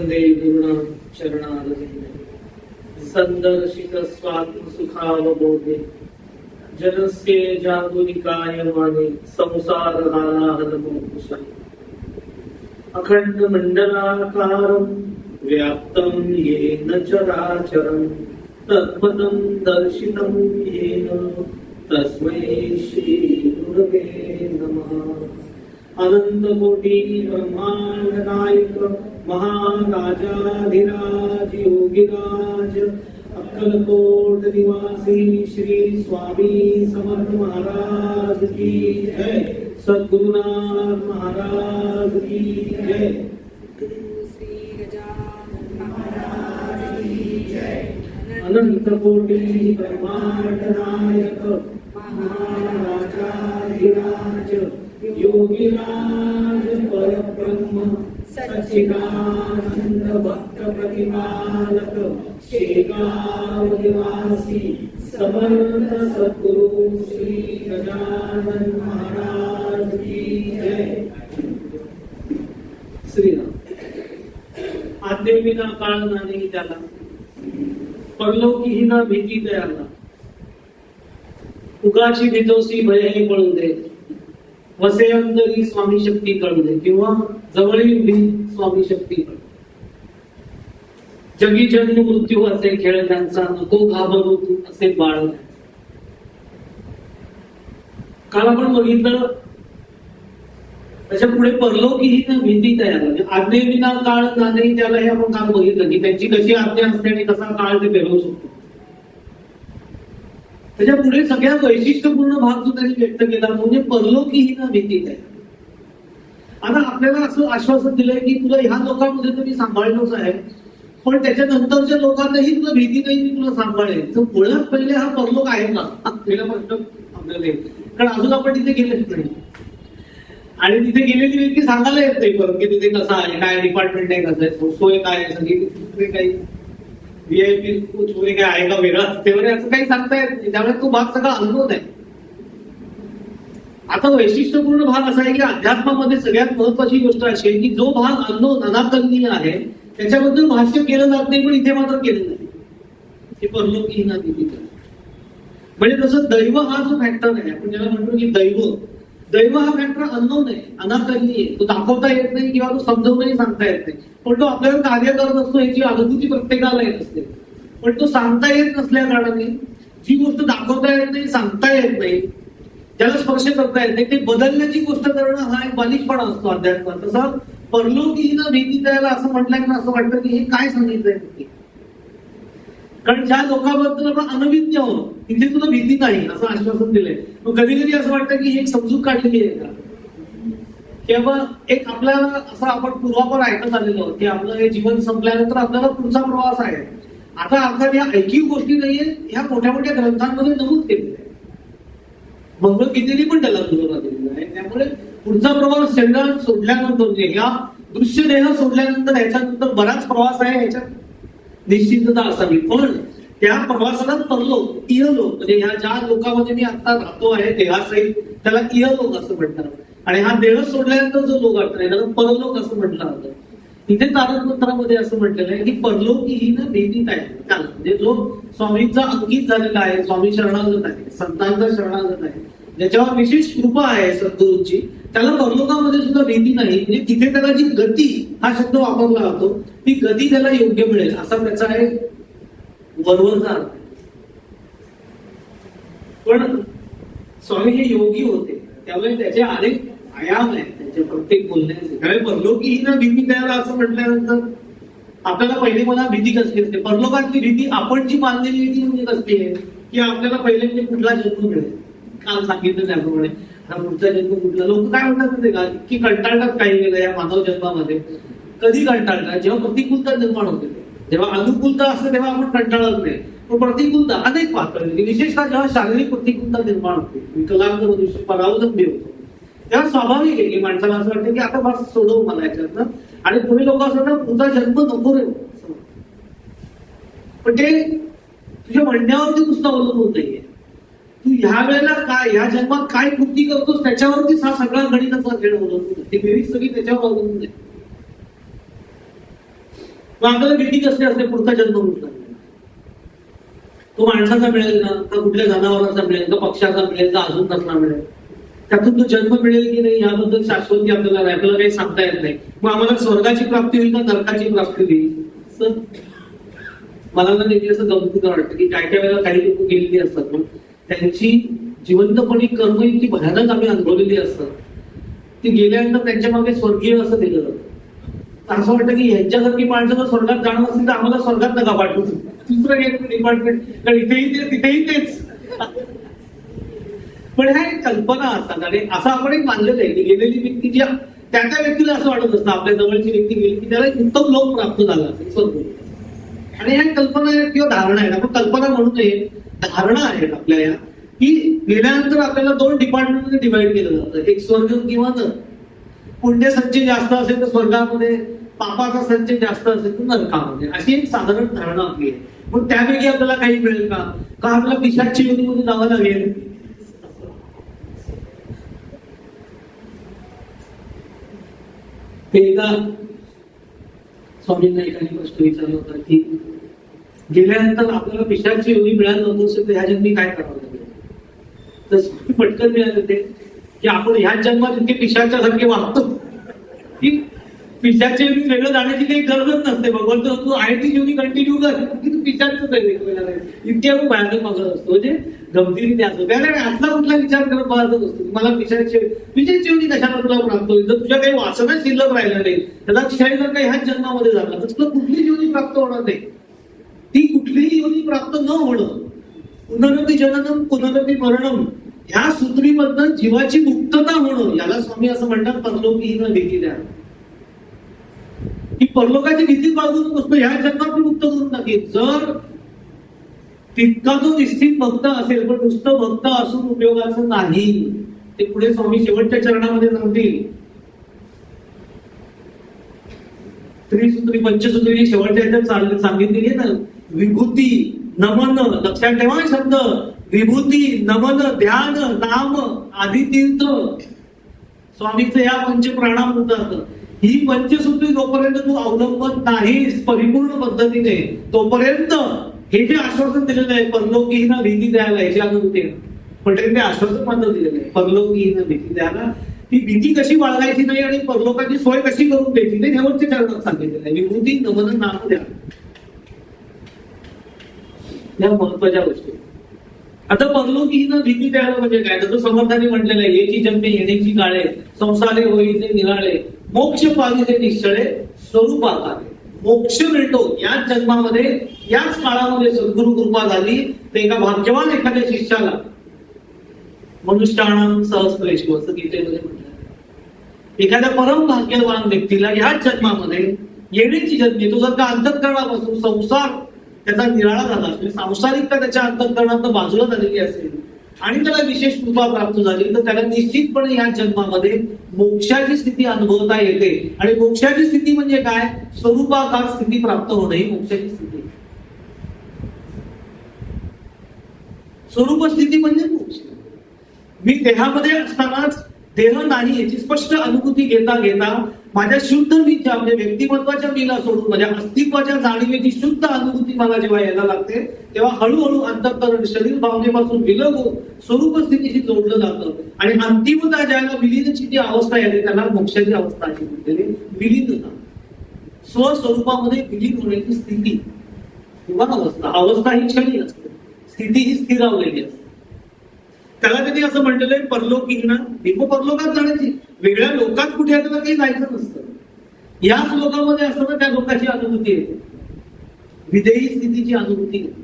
वंदे गुरुणां चरणारविन्दे संदर्शित स्वात्म सुखावबोधे जनस्य जागुनिकाय माने संसार हालाहलमोक्षम् अखंड मंडलाकारं व्याप्तं येन चराचरं तत्पदं दर्शितं येन तस्मै श्री गुरवे नमः। अनंत कोटि ब्रह्मांड नायक महाराजाधिराज योगिराज अक्कलकोट निवासी श्री स्वामी समर्थ महाराज की जय। सद्गुरुनाथ महाराज की जय। श्री गजानन महाराज की जय। अनंत कोटि ब्रह्मांड नायक महाराजाधिराज योगिराज परब्रह्म सच्चिदानंद भक्त प्रतिपालक शेगाव निवासी समर्थ सद्गुरु श्री गजानन महाराज की जय। श्रीराम। आद्यविना काळ नाही त्याला, परलोकीही ना भीती तयारला, उगाची भीतोसी भय हे पळू दे, वसे अंतरी स्वामी शक्ती कळू दे, किंवा जवळील उभी स्वामी शक्ती कळू। जगी जन्म मृत्यू असे खेळ त्यांचा, नको घाबरू तू असे बाळ। काल आपण बघितलं त्याच्या पुढे परलोकीही ना भीती तयार झाली। आज्ञेविना काळ नाही त्याला, हे आपण काल बघितलं की त्यांची कशी आज्ञा असते आणि कसा काळ ते पेरवू शकतो। त्याच्या पुढे सगळ्यात वैशिष्ट्यपूर्ण भाग जो त्यांनी व्यक्त केला म्हणजे परलोकीही ना भीती तयार। आता आपल्याला असं आश्वासन दिलंय की तुला ह्या लोकांमध्ये तुम्ही सांभाळलंच आहे, पण त्याच्यानंतरच्या लोकांनाही तुला भीती नाही, मी तुला सांभाळेल। तर मुळात पहिले हा परलोक आहे का, पहिला प्रश्न आपल्याला येईल, कारण अजून आपण तिथे गेलेच नाही आणि तिथे गेलेली व्यक्ती सांगायला येत नाही परत की तिथे कसं आहे, काय डिपार्टमेंट आहे, कसं आहे, सोय काय आहे, सगळी काही व्हीआयपी सोय काय आहे का वेगळा तेवढे असं काही सांगता येत नाही। त्यामुळे तो भाग सगळा अनुभव आहे। आता वैशिष्ट्यपूर्ण भाग असा आहे की अध्यात्मामध्ये सगळ्यात महत्वाची गोष्ट अशी आहे की जो भाग अननोन अनाकलनीय आहे त्याच्याबद्दल भाष्य केलं जात नाही, पण इथे मात्र केलं जाते। हे परलोकी ना भीती। म्हणजे तसं दैव हा जो फॅक्टर आहे, आपण ज्याला म्हणतो की दैव हा फॅक्टर अननोन आहे, अनाकलनीय आहे, तो दाखवता येत नाही किंवा तो समजावूनही सांगता येत नाही, पण तो आपल्याला कार्य करत असतो याची अनुभूती प्रत्येकाला येत असते। पण तो सांगता येत नसल्या कारणाने जी गोष्ट दाखवता येत नाही, सांगता येत नाही, ज्याला स्पर्श करता येत नाही, ते बदलण्याची गोष्ट करणं हा एक बालिशपणा असतो अध्यात्मात। तसा परलोकीही ना भीती त्याला असं म्हटल्यानं असं वाटतं की हे काय सांगितलंय नक्की, कारण ज्या लोकांबद्दल आपण अनभिज्ञ आहोत तिथे तुला भीती नाही असं आश्वासन दिलंय। मग कधी कधी असं वाटतं की ही एक समजूत काढलेली आहे का, किंवा एक आपल्याला असं आपण पूर्वापर ऐकत आलेलो की आपलं हे जीवन संपल्यानंतर आपल्याला पुढचा प्रवास आहे। आता अर्थात या ऐकीव गोष्टी नाहीये, ह्या मोठ्या मोठ्या ग्रंथांमध्ये नमूद केलेलं आहे, भगवद्गीतेने पण त्याला दुजोरा दिलेला आहे। त्यामुळे पुढचा प्रवास शरीरात सोडल्यानंतर म्हणजे या दृश्य देह सोडल्यानंतर ह्याच्यानंतर बराच प्रवास आहे, ह्याच्यात निश्चितता असावी। पण त्या प्रवासाला परलोक इहलोक म्हणजे ह्या ज्या लोकांमध्ये मी आता राहतो आहे देहासहित त्याला इहलोक असं म्हणतात, आणि हा देह सोडल्यानंतर जो लोक असतो त्याला परलोक असं म्हटलं जातं। तिथे तारकमंत्रामध्ये असं म्हटलेलं आहे की परलोकी ही ना भीती आहे, म्हणजे जो स्वामींचा अंकित झालेला आहे, स्वामी शरणागत आहे, संतांचा शरणागत आहे, ज्याच्यावर विशेष कृपा आहे सद्गुरूंची, त्याला परलोकामध्ये सुद्धा भीती नाही। म्हणजे तिथे त्याला जी गती हा शब्द वापरला जातो ती गती त्याला योग्य मिळेल असा त्याचा एक वरवरचा अर्थ। पण स्वामी हे योगी होते त्यामुळे त्याचे अनेक आयाम आहेत त्यांच्या प्रत्येक बोलण्याचे। त्यामुळे परलोकीही ना भीती द्यायला असं म्हटल्यानंतर आपल्याला पहिले मला भीती कसली असते, परलोकातली भीती आपण जी मानलेली भीती म्हणजे कसली आहे की आपल्याला पहिले म्हणजे कुठला जन्म मिळेल, काल सांगितलं त्याप्रमाणे पुढचा जन्म कुठला। लोक काय म्हणतात माहिती का की कंटाळतात काही वेळेला या मानव जन्मामध्ये। कधी कंटाळतात, जेव्हा प्रतिकूलता निर्माण होते, जेव्हा अनुकूलता असते तेव्हा आपण कंटाळत नाही, पण प्रतिकूलता अनेक पातळी विशेषतः जेव्हा शारीरिक प्रतिकूलता निर्माण होते, विकलांग मनुष्य परावलंबी होतो, तेव्हा स्वाभाविक आहे की माणसाला असं वाटतं की आता बस सोडवू मला याच्यातनं, आणि पुढे लोक असं वाटतं पुढचा जन्म नको रे। पण ते तुझ्या म्हणण्यावरती नुसतं अवलंबून नाहीये, तू ह्या वेळेला काय ह्या जन्मात काय कृती करतोस त्याच्यावरतीच हा सगळा गणिताचा खेळ अवलंबून आहे। ती बेरीज सगळी त्याच्यावर अवलंबून आहे। मग आपल्याला भीती कसली असते, पुढचा जन्म कुठला मिळेल, तो माणसाचा मिळेल ना, का कुठल्या जनावराचा मिळेल, का पक्षाचा मिळेल, का अजून कसला मिळेल, त्यातून तो जन्म मिळेल की नाही याबद्दल शाश्वती आपल्याला काही सांगता येत नाही. मग आम्हाला स्वर्गाची प्राप्ती होईल का नरकाची प्राप्ती होईल. मला ना नेहमी असं गमतीचं वाटतं की काय काय वेळेला काही लोक गेलेली असतात, मग त्यांची जिवंतपणी कर्म इतकी भयानक आम्ही अनुभवलेली असतात, ती गेल्यानंतर त्यांच्या मागे स्वर्गीय असं दिलं जातं. असं वाटतं की ह्यांच्यासारखी माणसं जर स्वर्गात जाणं असेल तर आम्हाला स्वर्गात नका पाठवू, दुसरं एक डिपार्टमेंट, कारण इथेही ते तिथेही तेच. पण ह्या कल्पना असतात आणि असं आपण एक मानलेलं आहे की गेलेली व्यक्ती ज्या त्या व्यक्तीला असं वाटत असतं आपल्या जवळची व्यक्ती गेली की त्याला एक उत्तम लोक प्राप्त झाला असेल स्वर्ग. आणि ह्या कल्पना आहेत किंवा धारणा आहेत, आपण कल्पना म्हणू नये, धारणा आहेत आपल्या या, की गेल्यानंतर आपल्याला 2 डिपार्टमेंटमध्ये डिवाइड केलं जातं, एक स्वर्ग किंवा नरक. पुण्य संचय जास्त असेल तर स्वर्गामध्ये, पापाचा संचय जास्त असेल तर नरकामध्ये, अशी एक साधारण धारणा आपली आहे. मग त्यापैकी आपल्याला काही मिळेल का आपल्याला पिशाची योनीमध्ये जावं लागेल. एकदा स्वामींना एकाने प्रश्न विचारला होता की गेल्यानंतर आपल्याला पिशाची योनी मिळायला नको असेल तर ह्या जन्मी काय करावं लागेल. तर स्वामी पटकन मिळाले होते की आपण ह्या जन्मात इतके पिशाच्या सारखे वागतो की पिशाची योनी वेगळं जाण्याची काही गरजच नसते. भगवंत तू आहे ती योनी कंटिन्यू कर की तू पिशाचंच आहे इतके आपण भयानक मागत असतो. म्हणजे गमतीने असतो त्याला आतला कुठला विचार करत बघतच असतो मला पिशाची योनी कशाला तुला प्राप्त होईल. जर तुझ्या काही वासना शिल्लक राहिल्या नाही, त्याला क्षय जर काही ह्याच जन्मामध्ये झाला तर तुला कुठलीच योनी प्राप्त होणार नाही. ती कुठलीही योनी प्राप्त न होणं, पुनरपी जननम पुनरपी मरणम, ह्या सूत्रीमधनं जीवाची मुक्तता होणं, याला स्वामी असं म्हणतात परलोकीहीन भीती द्या. ही परलोकाची भीती बाजून नसतो, ह्या जन्मात मुक्त करून टाकेल. जर तितका तो निश्चित भक्त असेल, पण नुसतं भक्त असून उपयोगाचं नाही. ते पुढे स्वामी शेवटच्या चरणामध्ये सांगतील. त्रिसूत्री पंचसूत्री शेवटच्या ह्याच्यात सांगितलेली आहे ना, विभूती नमन, लक्षात ठेवा शब्द, विभूती नमन ध्यान नाम आदी तीर्थ स्वामीचं या पंचप्राणामृतात. ही पंचसूत्री जोपर्यंत तू अवलंबत नाहीस परिपूर्ण पद्धतीने, तोपर्यंत हे जे आश्वासन दिलेलं आहे परलोकीहीन भीती द्यायला, याची अनुभूती आहे. पण ते आश्वासन मात्र दिलेलं आहे परलोकीहीन भीती द्यायला. ती भीती कशी बाळगायची नाही आणि परलोकाची सोय कशी करून द्यायची नाही, शेवटच्या चरणात सांगितलेलं आहे. विभूती नमन नाम द्या, या महत्वाच्या गोष्टी. आता परलोकीहीन भीती द्यायला म्हणजे काय, जसं समर्थाने म्हटलेलं आहे, याची जन्मे येण्याची काळे, संसारे होईचे निराळे, मोक्ष पाविते निश्चळे, स्वरूपाकारे. मोक्ष मिळतो याच जन्मामध्ये, याच काळामध्ये सद्गुरु कृपा झाली तर एका भाग्यवान एखाद्या शिष्याला, मनुष्याणाम सहस्रेषु असं गीतेमध्ये म्हटलं, एखाद्या परम भाग्यवान व्यक्तीला याच जन्मामध्ये येण्याची जन्मी, तो जर का अंतःकरणापासून संसार त्याचा निराळा झाला असेल, सांसारिकता त्याच्या अंतःकरणात बाजूला झालेली असेल आणि त्याला विशेष कृपा प्राप्त झाली, तर त्याला निश्चितपणे या जन्मामध्ये मोक्षाची स्थिती अनुभवता येते. आणि मोक्षाची स्थिती म्हणजे काय, स्वरूपाकार स्थिती प्राप्त होणे ही मोक्षाची स्थिती. स्वरूप स्थिती म्हणजे मोक्ष. मी देहामध्ये असतानाच देह नाही याची स्पष्ट अनुभूती घेता घेता माझ्या शुद्ध मीच्या म्हणजे व्यक्तिमत्वाच्या मीला सोडून माझ्या अस्तित्वाच्या जाणीवेची शुद्ध अनुभूती मला जेव्हा यायला लागते, तेव्हा हळूहळू अंतःकरण शरीर भावनेपासून विलग होऊन स्वरूप स्थितीशी जोडलं जातं. आणि अंतिमतः ज्याला विलीनची जी अवस्था येते त्याला मोक्षाची अवस्था अशी म्हणते, विलीनता. स्वस्वरूपामध्ये विलीन होण्याची स्थिती किंवा अवस्था ही क्षणी असते, स्थिती ही स्थिरावलेली असते. त्याला त्यांनी असं म्हटलेलं आहे परलोकीहीन भीम, परलोकात जाण्याची. वेगळ्या लोकात कुठे आपल्याला काही जायचं नसतं, याच लोकांमध्ये असताना त्या लोकांची अनुभूती येते, विधेयी स्थितीची अनुभूती येते.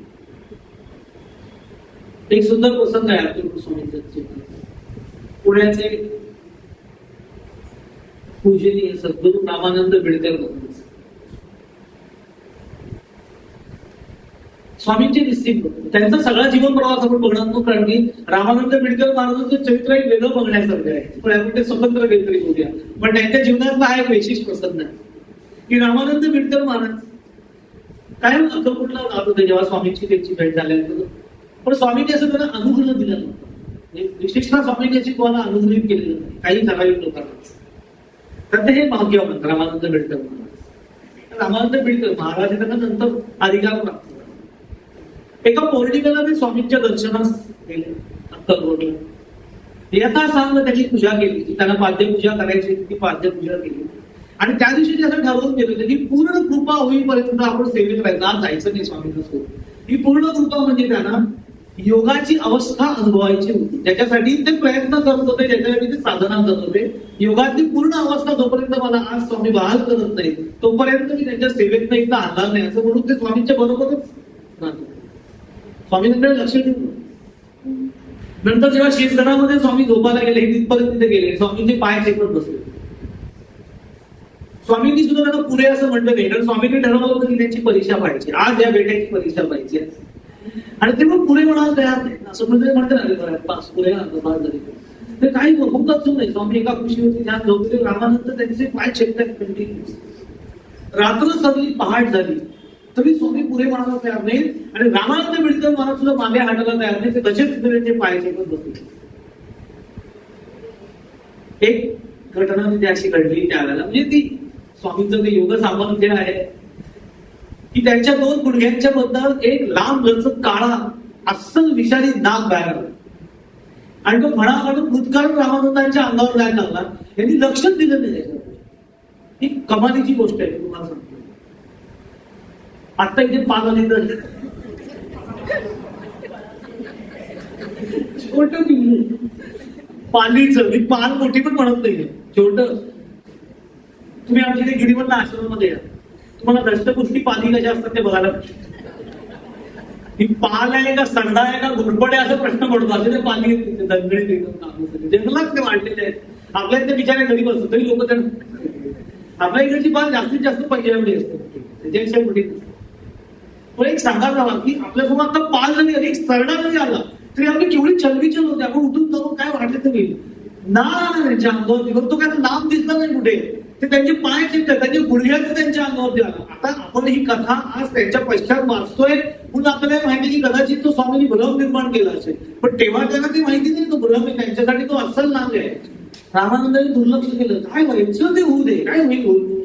एक सुंदर प्रसंग आहे आपल्या स्वामींचा. पुण्याचे पूजनीय सद्गुरू रामानंद बिडकर स्वामींचे निश्चित त्यांचा सगळा जीवन प्रवास आपण बघणार नव्हतो, कारण की रामानंद बिडकर महाराजांचं चरित्र एक वेगळं बघण्यासारखं आहे, पण आपण ते स्वतंत्र काहीतरी बोलूया. पण त्यांच्या जीवनातला हा एक विशेष प्रसंग आहे की रामानंद बिडकर महाराज कायम अक्कलकोटला जात होते जेव्हा स्वामींची त्यांची भेट झाल्यानंतर. पण स्वामींनी असं त्यांना अनुग्रह दिला नव्हता, विशेषतः स्वामींनी अशी कोणाला अनुग्रहित केलेलं नाही काही ठराविक लोकांना. तर हे भाग्यवान रामानंद बिडकर महाराज. रामानंद बिडकर महाराज त्यांना नंतर अधिकार प्राप्त झाला. एका पौर्णिमेला ते स्वामींच्या दर्शनास गेले अक्कलकोटला. येता सांग त्याची पूजा केली, त्यांना पाद्यपूजा करायची ती पाद्यपूजा केली. आणि त्या दिवशी ते असं ठरवून गेलं होतं की पूर्ण कृपा होईपर्यंत आपण सेवेत राहायचं, आज जायचं नाही स्वामींना सोडून. ही पूर्ण कृपा म्हणजे त्यांना योगाची अवस्था अनुभवायची होती, त्याच्यासाठी ते प्रयत्न करत होते, त्याच्यासाठी ते साधना करत होते. योगातली पूर्ण अवस्था जोपर्यंत मला आज स्वामी बहाल करत नाही तोपर्यंत मी त्यांच्या सेवेत एकदा आणणार नाही असं म्हणून ते स्वामींच्या बरोबरच राहतो. स्वामींकडे लक्ष देऊन नंतर जेव्हा शेतघरामध्ये स्वामी झोपायला गेले, हे तिथपर्यंत तिथे गेले, स्वामींचे पाय चेपत बसले. स्वामींनी सुद्धा त्यांना पुरे असं म्हटलं नाही, कारण स्वामींनी ठरवलं होतं की त्यांची परीक्षा पाहिजे, आज या बेट्याची परीक्षा पाहिजे. आणि ते मग पुरे म्हणायला तयार नाही, असं म्हणजे म्हणते ना बऱ्याच पास पुरे पास झाले ते काही हुकूमच नाही. स्वामी एका खुशीवरती ध्यान झोपले, रामानंद त्यांचे पाय चेपतात कंटिन्यू. रात्र सगळी पहाट झाली तरी स्वामी पुरे म्हणायला तयार नाही आणि रामानंद बिडकर महाराज सुद्धा मागे हाटायला तयार नाही, ते तसेच त्यांचे पाय चेपत बसले. एक घटना तिथे अशी घडली त्यावेळेला, म्हणजे ती स्वामींचं ते योग सामर्थ्य आहे की त्यांच्या दोन गुडघ्यांच्या बद्दल एक लांब लचक काळा अस्सल विषारी नाग बाहेर आला आणि तो फणा काढून भूतकाळ रामानंदांच्या अंगावर जायला लागला. यांनी लक्षच दिलं नाही त्याच्यावर. ही कमालीची गोष्ट आहे तुम्हाला सांगतो. आता इथे पाल आली तर छोट पिल्लू पालीचं, मी पाल मोठी पण म्हणत नाही, छोट. तुम्ही आमच्या इथे गिरीवंत आश्रमामध्ये या, तुम्हाला दष्टपुष्टी पाली कशा असतात ते बघायला. ही पाल आहे का संडा आहे का घुरपड आहे असं प्रश्न पडतो. असे ते पाली दंगडीत जंगलात ते वाढलेले आहेत. आपल्या इथे बिचारे गरीब असतो तरी लोक त्यांना, आपल्या इकडची पाल जास्तीत जास्त पंजाबी असते, त्याच्यापेक्षा मोठी. पण एक सांगायला हवा की आपल्यासमोर आता पाल जरी आली, एक सरडा जरी आला तरी आपली केवढी चलबिचल होते. आपण उठून जाऊन काय वाटलं तरी ना त्यांच्या अंगावरती, तो काय लांब दिसला नाही कुठे, ते त्यांचे पाय चिकतात, त्यांचे गुडघ्याचं त्यांच्या अंगावरती आला. आता आपण ही कथा आज त्यांच्या पश्चात वाचतोय म्हणून आपल्याला माहिती की कदाचित तो स्वामींनी भ्रम निर्माण केला असेल, पण तेव्हा त्यांना ती माहिती नाही तो भ्रम आहे, त्यांच्यासाठी तो अस्सल नाग आहे. रामानंदांनी दुर्लक्ष केलं, काय व्हायचं ते होऊ दे, काय होईल होईल,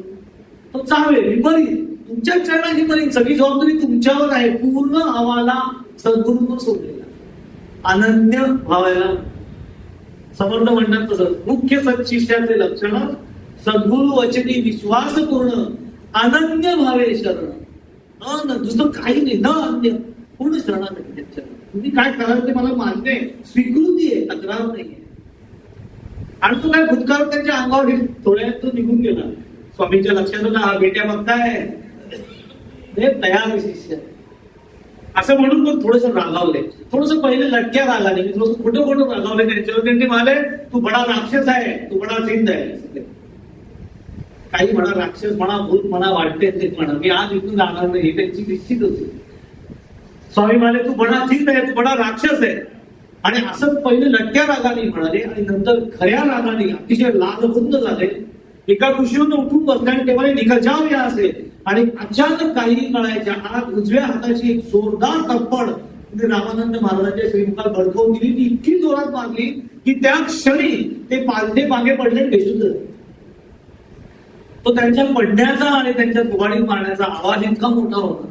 तो चावेल, मी बरी तुमच्या चरणाची बरी, सगळी जबाबदारी तुमच्यावर आहे. पूर्ण आम्हाला सद्गुरूंवर सोडलेला, अनन्य भावायला. समर्थ म्हणतात तसं, मुख्य सत्शिष्याचे लक्षण सद्गुरु वचनी विश्वास पूर्ण, अनन्य भावे शरण. दुसरं काही नाही, न अन्य, पूर्ण शरणागती त्यांच्या. तुम्ही काय कराल ते मला मान्य आहे, स्वीकृती आहे, तक्रार नाहीये. आणि तो काय भूतकाळ त्यांच्या अंगावर थोड्या तो निघून गेला. स्वामींच्या लक्षात आला, हा बेट्या बघताय तयार शिष्य असं म्हणून मग थोडस रागावले, थोडस पहिले लटक्या रागाने, थोडस खोटं खोटं रागावले त्यांच्यावर. त्यांनी म्हणाले तू बडा राक्षस आहे, तू बडा सिंध आहे. काही म्हणा राक्षस म्हणा, भूत म्हणा, वाटते ते म्हणा, मी आज इथून जाणार नाही, ही त्यांची निश्चित होती. स्वामी म्हणाले तू बडा सिंध आहे, तू बडा राक्षस आहे. आणि असं पहिले लटक्या रागाने म्हणाले आणि नंतर खऱ्या रागाने अतिशय लालबुंद झाले. एका खुशीवरून उठून बसले आणि तेव्हा निघाव या असे आणि अचानक काही कळायच्या आत उजव्या हाताची एक जोरदार थप्पड म्हणजे रामानंद महाराजांच्या श्रीमुखात भडकवून दिली. ती इतकी जोरात मारली की त्या क्षणी ते पालथे मागे पडले, बेशुद्ध. तो त्यांच्या पडण्याचा आणि त्यांच्या दुगाडीत मारण्याचा आवाज इतका मोठा होता,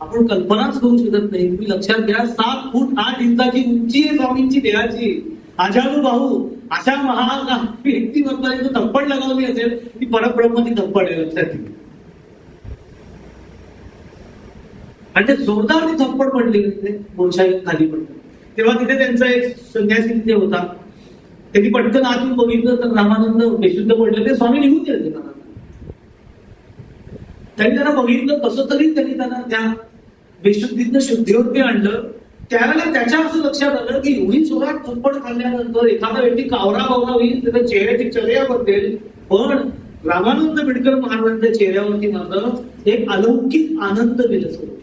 आपण कल्पनाच करू शकत नाही. तुम्ही लक्षात घ्या, 7 फूट 8 इंचाची उंची आहे स्वामींची देहाची. अजानुबाहू अशा महान व्यक्तिमत्वाने जो थप्पड लगावली असेल ती परब्रह्माची थप्पड आहे, लक्षात घ्या. आणि ते जोरदार ती थप्पड पडली मोर्चाही खाली पडली. तेव्हा तिथे त्यांचा एक संन्यासी तिथे होता, त्यांनी पटकन आतून बघितलं तर रामानंद बेशुद्ध पडले. ते स्वामी निघून गेले. त्यांनी त्यांना बघितलं, कसं तरी त्यांनी त्यांना त्या बेशुद्धीतनं शुद्धीवरती आणलं. त्यावेळेला त्याच्या असं लक्षात आलं की एवढी जोरात थप्पड खाल्ल्यानंतर एखादा व्यक्ती कावरा बावरा होईल, त्याच्या चेहऱ्याची चर्या बदलेल, पण रामानंद बिडकर महाराजांच्या चेहऱ्यावरती मात्र एक अलौकिक आनंद विलसत होता.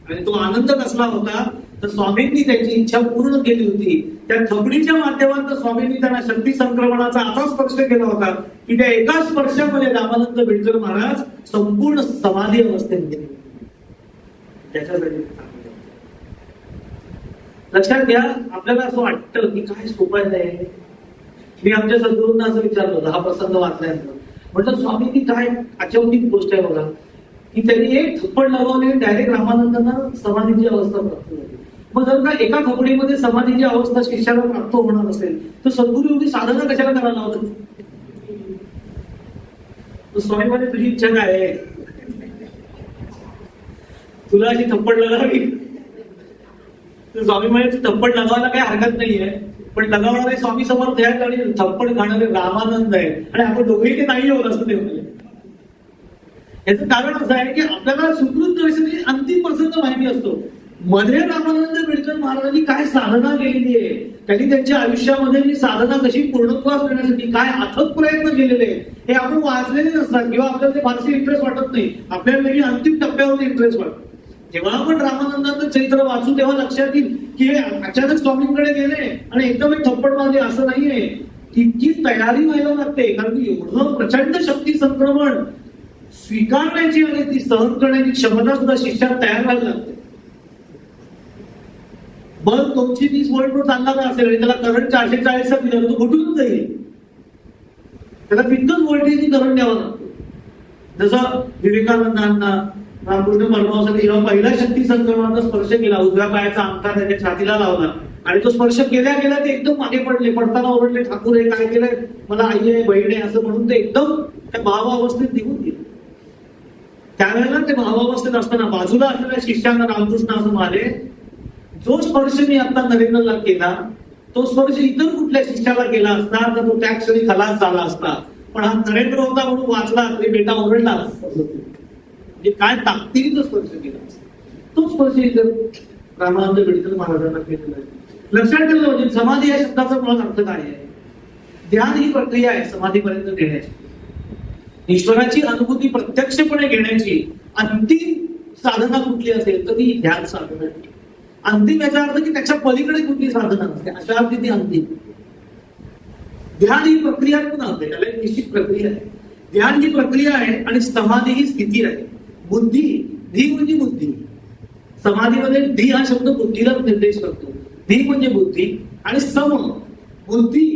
आणि तो आनंद कसला होता तर स्वामींनी त्यांची इच्छा पूर्ण केली होती. त्या थपडीच्या माध्यमातून स्वामींनी त्यांना शक्ती संक्रमणाचा असा स्पर्श केला होता की त्या एका स्पर्शामध्ये रामानंद बिडकर महाराज संपूर्ण समाधी अवस्थेत गेले. त्याच्यासाठी लक्षात घ्या, आपल्याला असं वाटतं की काय सोपं आहे. मी आमच्या सद्गुरूंना असं विचारलं होतं हा प्रसंग वाचल्यानंतर, म्हटलं स्वामींनी काय अचंबित गोष्ट आहे बघा, की त्यांनी एक थप्पड लावले डायरेक्ट रामानंदांना समाधीची अवस्था प्राप्त झाली. मग जर का एका थपडीमध्ये समाधीची अवस्था शिष्याला प्राप्त होणार असेल तर सद्गुरू एवढी साधना कशाला करायला लावतात? स्वामी म्हणे तुझी इच्छा काय आहे? तुला अशी थप्पड लगावी? तर स्वामी म्हणे थप्पड लगावायला काही हरकत नाहीये, पण लगावणारे स्वामी समर्थ आहेत आणि थप्पड खाणारे रामानंद आहे आणि आपण दोघेही ते नाही होत असं ते म्हणाले. याचं कारण असं आहे की आपल्याला सुकृत दर्शनी अंतिम प्रसंग माहिती असतो. मध्ये रामानंद बिडकर महाराजांनी काय साधना केलेली आहे, त्यांनी त्यांच्या आयुष्यामध्ये ही साधना कशी पूर्णत्वास करण्यासाठी काय अथक प्रयत्न केलेले हे आपण वाचलेले नसतात किंवा आपल्याला ते फारसे इंटरेस्ट वाटत नाही. आपल्याला नेहमी अंतिम टप्प्यावर इंटरेस्ट वाटतो. जेव्हा आपण रामानंदाचं चरित्र वाचू तेव्हा लक्षात येईल की हे अचानक स्वामींकडे गेले आणि एकदम एक थप्पड मारले असं नाहीये. तितकी तयारी व्हायला लागते, कारण की एवढं प्रचंड शक्ती संक्रमण स्वीकारण्याची आणि ती सहन करण्याची क्षमता सुद्धा शिष्यात तयार व्हायला लागते. बल 230 व्होल्ट वर चालणारा असेल आणि त्याला करंट 440 दिला तो घुटून जाईल. त्याला तितकंच व्होल्टेज करंट द्यावा लागतो. जसं विवेकानंदांना रामकृष्ण परमहंसांनी जेव्हा पहिला शक्ती संक्रमणाचा स्पर्श केला, उजव्या पायाचा अंगठा त्याच्या छातीला लावला आणि तो स्पर्श केल्या गेला ते एकदम मागे पडले, पडताना ओरडले, ठाकूर हे काय केलंय, मला आई आहे बहीण आहे असं म्हणून ते एकदम त्या भावावस्थेत निघून गेले. त्यावेळेला ते भावावस्थेत असताना बाजूला असलेल्या शिष्यांना रामकृष्ण असं म्हणाले, जो स्पर्श मी आता नरेंद्रला केला तो स्पर्श इतर कुठल्या शिष्याला केला असता तर तो त्या क्षणी खलास झाला असता, पण हा नरेंद्र होता म्हणून वाचला तरी बेटा ओरडला असता. म्हणजे काय ताकदीने स्पर्श केला तो स्पर्श इतर रामानंद बिडकर महाराजांना केलेला आहे. लक्षात ठेवलं म्हणजे समाधी या शब्दाचा मुळात अर्थ काय आहे? ध्यान ही प्रक्रिया आहे समाधीपर्यंत नेण्याची. ईश्वराची अनुभूती प्रत्यक्षपणे घेण्याची अंतिम साधना कुठली असेल तर ती ध्यान साधना. अंतिम याचा अर्थ की त्याच्या पलीकडे कुठली साधना नसते, अशा अर्थी ती अंतिम. ध्यान ही प्रक्रिया पण असते, त्याला एक निश्चित प्रक्रिया आहे. ध्यान ही प्रक्रिया आहे आणि समाधी ही स्थिती आहे. बुद्धी, धी म्हणजे बुद्धी. समाधीमध्ये धी हा शब्द बुद्धीला निर्देश करतो. धी म्हणजे बुद्धी आणि सम बुद्धी.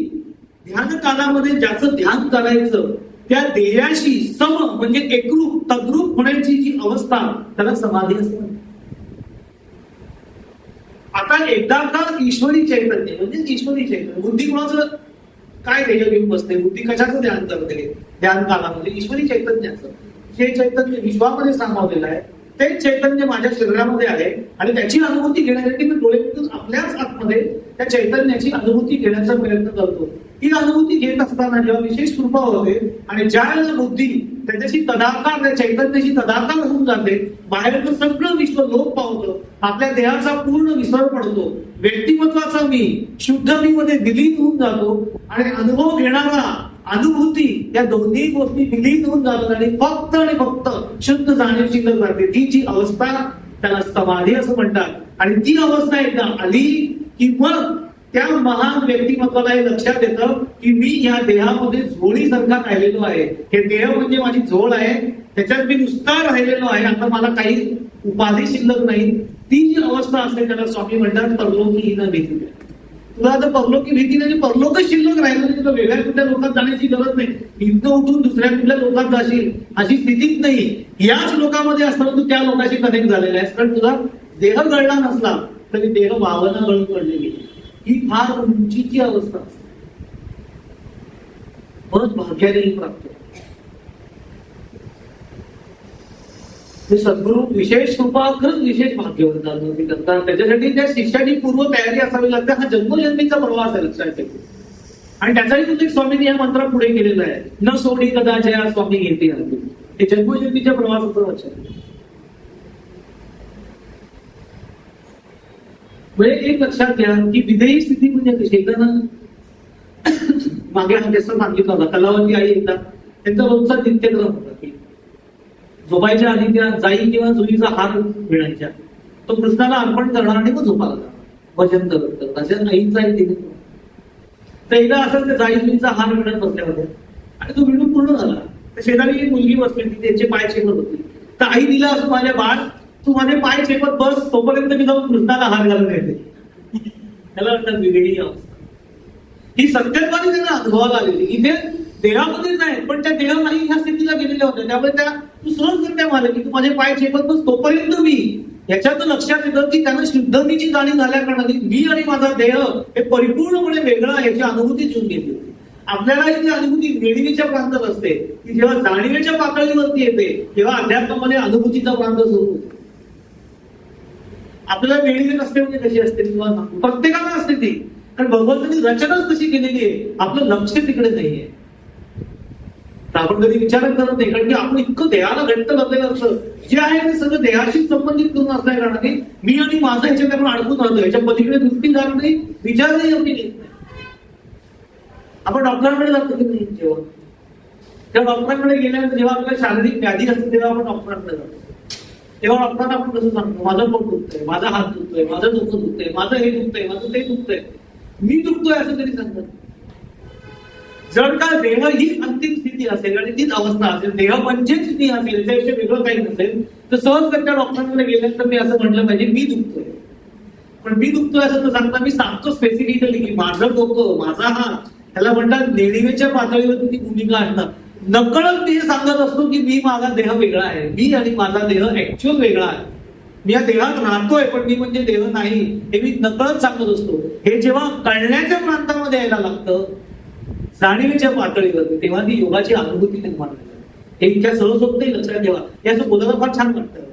ध्यान कालामध्ये ज्याचं ध्यान करायचं त्या ध्येयाशी सम म्हणजे एकरूप तद्रूप होण्याची जी अवस्था त्याला समाधी असते. आता एकदा का ईश्वरी चैतन्य म्हणजे ईश्वरी चैतन्य, बुद्धी कोणाचं काय ध्येय घेऊन बसते, बुद्धी कशाचं ध्यान करते ध्यान कालामध्ये? ईश्वरी चैतन्याचं. हे चैतन्य विश्वामध्ये सामावलेलं आहे, तेच चैतन्य माझ्या शरीरामध्ये आहे आणि त्याची अनुभूती घेण्यासाठी मी डोळे मिटून आपल्याच आतमध्ये त्या चैतन्याची अनुभूती घेण्याचा प्रयत्न करतो. ही अनुभूती घेत असताना जेव्हा विशेष कृपा होते आणि ज्या वेळेला बुद्धी त्याच्याशी तदाकार, त्या चैतन्याशी तदाकार होऊन जाते, बाहेरचं सगळं विश्व लोप पावतं, आपल्या देहाचा पूर्ण विसर पडतो, व्यक्तिमत्वाचा मी शुद्ध मी मध्ये विलीन होऊन जातो आणि अनुभव घेणारा अनुभूती या दोन्ही गोष्टी विलीन होऊन जातात आणि फक्त शुद्ध जाणीव शिल्लक राहते. ती जी अवस्था त्याला समाधी असं म्हणतात. आणि ती अवस्था एकदा आली की मग त्या महान व्यक्तिमत्वाला हे लक्षात येतं की मी या देहामध्ये झोळीसारखा राहिलेलो आहे. हे देह म्हणजे माझी झोळ आहे, त्याच्यात मी नुसता राहिलेलो आहे, आता मला काही उपाधी शिल्लक नाही. ती जी अवस्था असते त्याला स्वामी म्हणतात परलोकी ही न भीती. तुला आता परलोकी भीती नाही, परलोकच शिल्लक राहिलं नाही, तुला वेगळ्या कुठल्या लोकात जाण्याची गरज नाही. इथं उठून दुसऱ्या कुठल्या लोकात जाशील अशी स्थितीच नाही. याच लोकांमध्ये असताना तू त्या लोकांशी कनेक्ट झालेला आहेस, कारण तुझा देह गळला नसला तरी देह भावना गळून पडलेली. ही फार उंचीची अवस्था असते. बहुत भाग्याने ही प्राप्त. सद्गुरू विशेष कृपा खरंच विशेष भाग्यवंतांवरती करतात. त्याच्यासाठी त्या शिष्याची पूर्व तयारी असावी लागते. हा जन्मजन्मीचा प्रवास आहे लक्षात ठेवा. आणि त्याचाही उल्लेख स्वामींनी या मंत्रात पुढे केलेला आहे. न सोडी कदाचया स्वामी घेते. हे जन्मजन्मीच्या प्रवासाचं वचन. म्हणजे एक लक्षात घ्या की विधेयी स्थिती म्हणजे कशी. एकदा मागे हा जसं सांगितलं होता कलावंती आई एकदा त्यांचा रोजचा नित्यक्रम होता की झोपायच्या आधी त्या जाई किंवा जुईचा हार मिळायच्या, तो कृष्णाला अर्पण करणार आणि मग झोपायला भजन करत अशा आईचा तिने. तर एकदा असं त्या जाई जुईचा हार मिळत बसल्या होत्या आणि तो मिळून पूर्ण झाला. तर शेजारी एक मुलगी बसली होती, त्यांचे पाय चेपत होती. तर आई दिला असं माझ्या बाळ तू माझे पाय चेपत बस, तोपर्यंत मी जाऊन कृष्णाला हार घालून येते. त्याला म्हणतात विवेकी अवस्था. ही सत्यत्वाने त्यांना अनुभवाला आलेली. इथे देहामध्येच आहे, पण त्या देह नाही ह्या स्थितीला गेलेल्या होत्या. त्यामुळे त्या तू सहजगत्या म्हणाले की तू माझे पाय चेपत बस तोपर्यंत मी याच्यातून लक्षात येतं की त्यांना शुद्धतेची जाणीव झाल्या कारणाने मी आणि माझा देह हे परिपूर्णपणे वेगळं आहे याची अनुभूती घेऊन गेली होती. आपल्यालाही ती अनुभूती नेणीवेच्या प्रांतात असते की जेव्हा जाणीवेच्या पातळीवरती येते तेव्हा अध्यात्मामध्ये अनुभूतीचा प्रांत सुरू होतो. आपल्याला नेणीवे असते म्हणजे कशी असते तुम्हाला प्रत्येकाला असते ती, कारण भगवंतांनी रचनाच तशी केलेली आहे. आपलं लक्ष तिकडे नाहीये. आपण कधी विचारच करत नाही, कारण की आपण इतकं देहाला घट्ट लागलेलं असतं जे आहे ते सगळं देहाशी संबंधित करून असल्या कारणाने मी आणि माझं ह्याच्यात आपण अडकून राहतो. ह्याच्या पलीकडे दृष्टी जात नाही, विचार नाही आपली घेत नाही. आपण डॉक्टरांकडे जातो की नाही, जेव्हा त्या डॉक्टरांकडे गेल्यानंतर जेव्हा आपल्याला शारीरिक व्याधी असते तेव्हा आपण डॉक्टरांकडे जातो. तेव्हा डॉक्टरांना आपण कसं सांगतो, माझं पोट दुखतंय, माझा हात दुखतोय, माझं डोकं दुखतंय, माझं हे दुखतंय, माझं ते दुखतंय, मी दुखतोय असं तरी सांगतात. जर का देह हीच अंतिम स्थिती असेल आणि तीच अवस्था असेल, देह पंचेच स्थिती असेल, त्याच्याविषयी वेगळं काही नसेल, तर सहज त्या डॉक्टरांकडे गेल्यानंतर मी असं म्हटलं पाहिजे मी दुखतोय. पण मी दुखतोय असं तर सांगता मी सांगतो स्पेसिफिकली की माझं डोकं, माझा हात, ह्याला म्हणतात नेणीवेच्या पातळीवरती ती भूमिका असणार. नकळत मी हे सांगत असतो की मी माझा देह वेगळा आहे, मी आणि माझा देह ऍक्च्युअल वेगळा आहे. मी या देहात राहतोय पण मी म्हणजे देह नाही हे मी नकळत सांगत असतो. हे जेव्हा कळण्याच्या प्रांतामध्ये यायला लागतं जाणीवेच्या पातळीवरती तेव्हा ती योगाची अनुभूती निर्माण होते. हे इतक्या सहज होत नाही, लक्षात ठेवा. हे असं बोलायला फार छान वाटतं,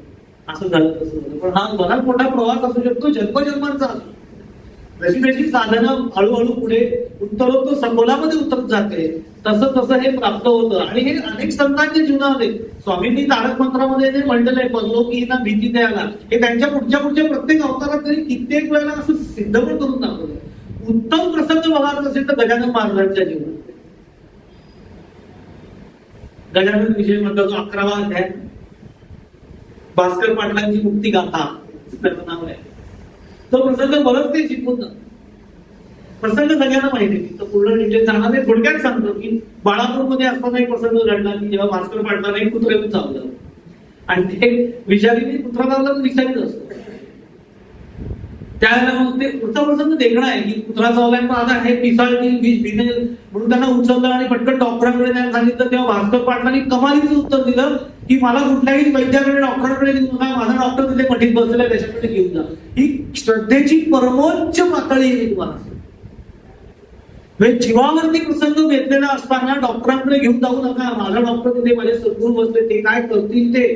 असं झालं तसं झालं, पण हा बराच मोठा प्रवास असू शकतो, जन्मजन्मांचा असतो. जशी जशी साधनं हळूहळू पुढे उत्तरोत्तर सखोलामध्ये उतरत जाते तसं तसं हे प्राप्त होतं. आणि हे अनेक संतांच्या जीवनामध्ये स्वामींनी तारक मंत्रामध्ये जे म्हणलेलं आहे परलोकीना भीती द्यायला, हे त्यांच्या पुढच्या प्रत्येक अवतारात तरी कित्येक वेळेला असं सिद्ध पण करून दाखवलं. उत्तम प्रसंग बघायचा असेल तर गजानन महाराजांच्या जीवनात. गजानन विषय म्हणतो 11वा अध्याय, भास्कर पाटलांची मुक्ती गाथा त्याचं नाव आहे. तो प्रसंग बरंच ते शिकवून जातो. प्रसंग सगळ्यांना माहिती आहे, तर पूर्ण डिटेल सांगणार नाही, थोडक्यात सांगतो की बाळापूरमध्ये असताना एक प्रसंग घडला की जेव्हा भास्कर पाटलांना एक कुत्रा येऊन चावलं आणि ते विषारी कुत्रा चावला तर विषारीच असतो. त्यावेळेला मग ते पुढचा प्रसंग वेगळा आहे की कुत्रा चावलाय पण आता हे पिसाळतील विष भिनेल म्हणून त्यांना उचललं आणि पटकन डॉक्टरांकडे न्यायला सांगितलं. तेव्हा भास्कर पाटलांनी कमालीचं उत्तर दिलं की मला कुठल्याही वैद्याकडे डॉक्टरांकडे घेऊन नका, माझा डॉक्टर तिथे पठीत बसलेला आहे त्याच्याकडे घेऊन जा. ही श्रद्धेची परमोच्च पातळी आहे. तुम्हाला जीवावरती प्रसंग घेतलेला असताना डॉक्टरांकडे घेऊन जाऊ नका, माझा डॉक्टर तिथे माझे सद्गुरू बसले, ते काय करतील ते.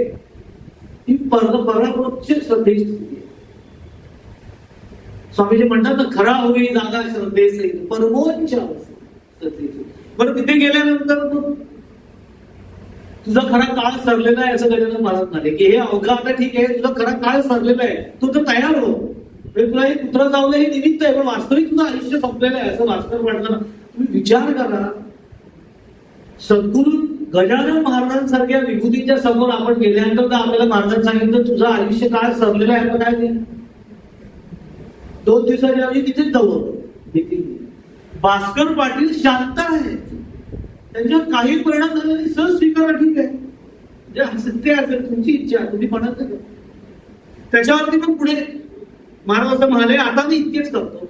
ही परमोच्च श्रद्धेची स्थिती आहे. स्वामीजी म्हणतात ना खरा होई जागा श्रद्धेचे, परमोच्च श्रद्धेची. बरं तिथे गेल्यानंतर तुझा खरा काळ सरलेला आहे असं गजानन महाराज म्हणाले की हे अवघा आता ठीक आहे, तुझा खरा काळ सरलेला आहे, तू तर तयार हो. तुला हे कुत्रा चावलं हे निमित्त आहे, पण वास्तविक तुझं आयुष्य संपलेलं आहे असं भास्कर पाटलांना. तुम्ही विचार करा, सद्गुरू गजानन महाराजांसारख्या विभूतीच्या समोर आपण गेल्यानंतर आपल्याला महाराजांनी सांगितलं तुझं आयुष्य काळ सरलेलं आहे. पण काय ते 2 दिवसाच्या आधी तिथेच जाऊ. भास्कर पाटील शांत आहे, त्यांच्यावर काही परिणाम झाला नाही, सहज स्वीकारा ठीक आहे, जे सत्य असेल तुमची इच्छा तुम्ही म्हणत नाही. त्याच्यावरती पण पुढे महाराज असं म्हणाले आता मी इतकेच करतो,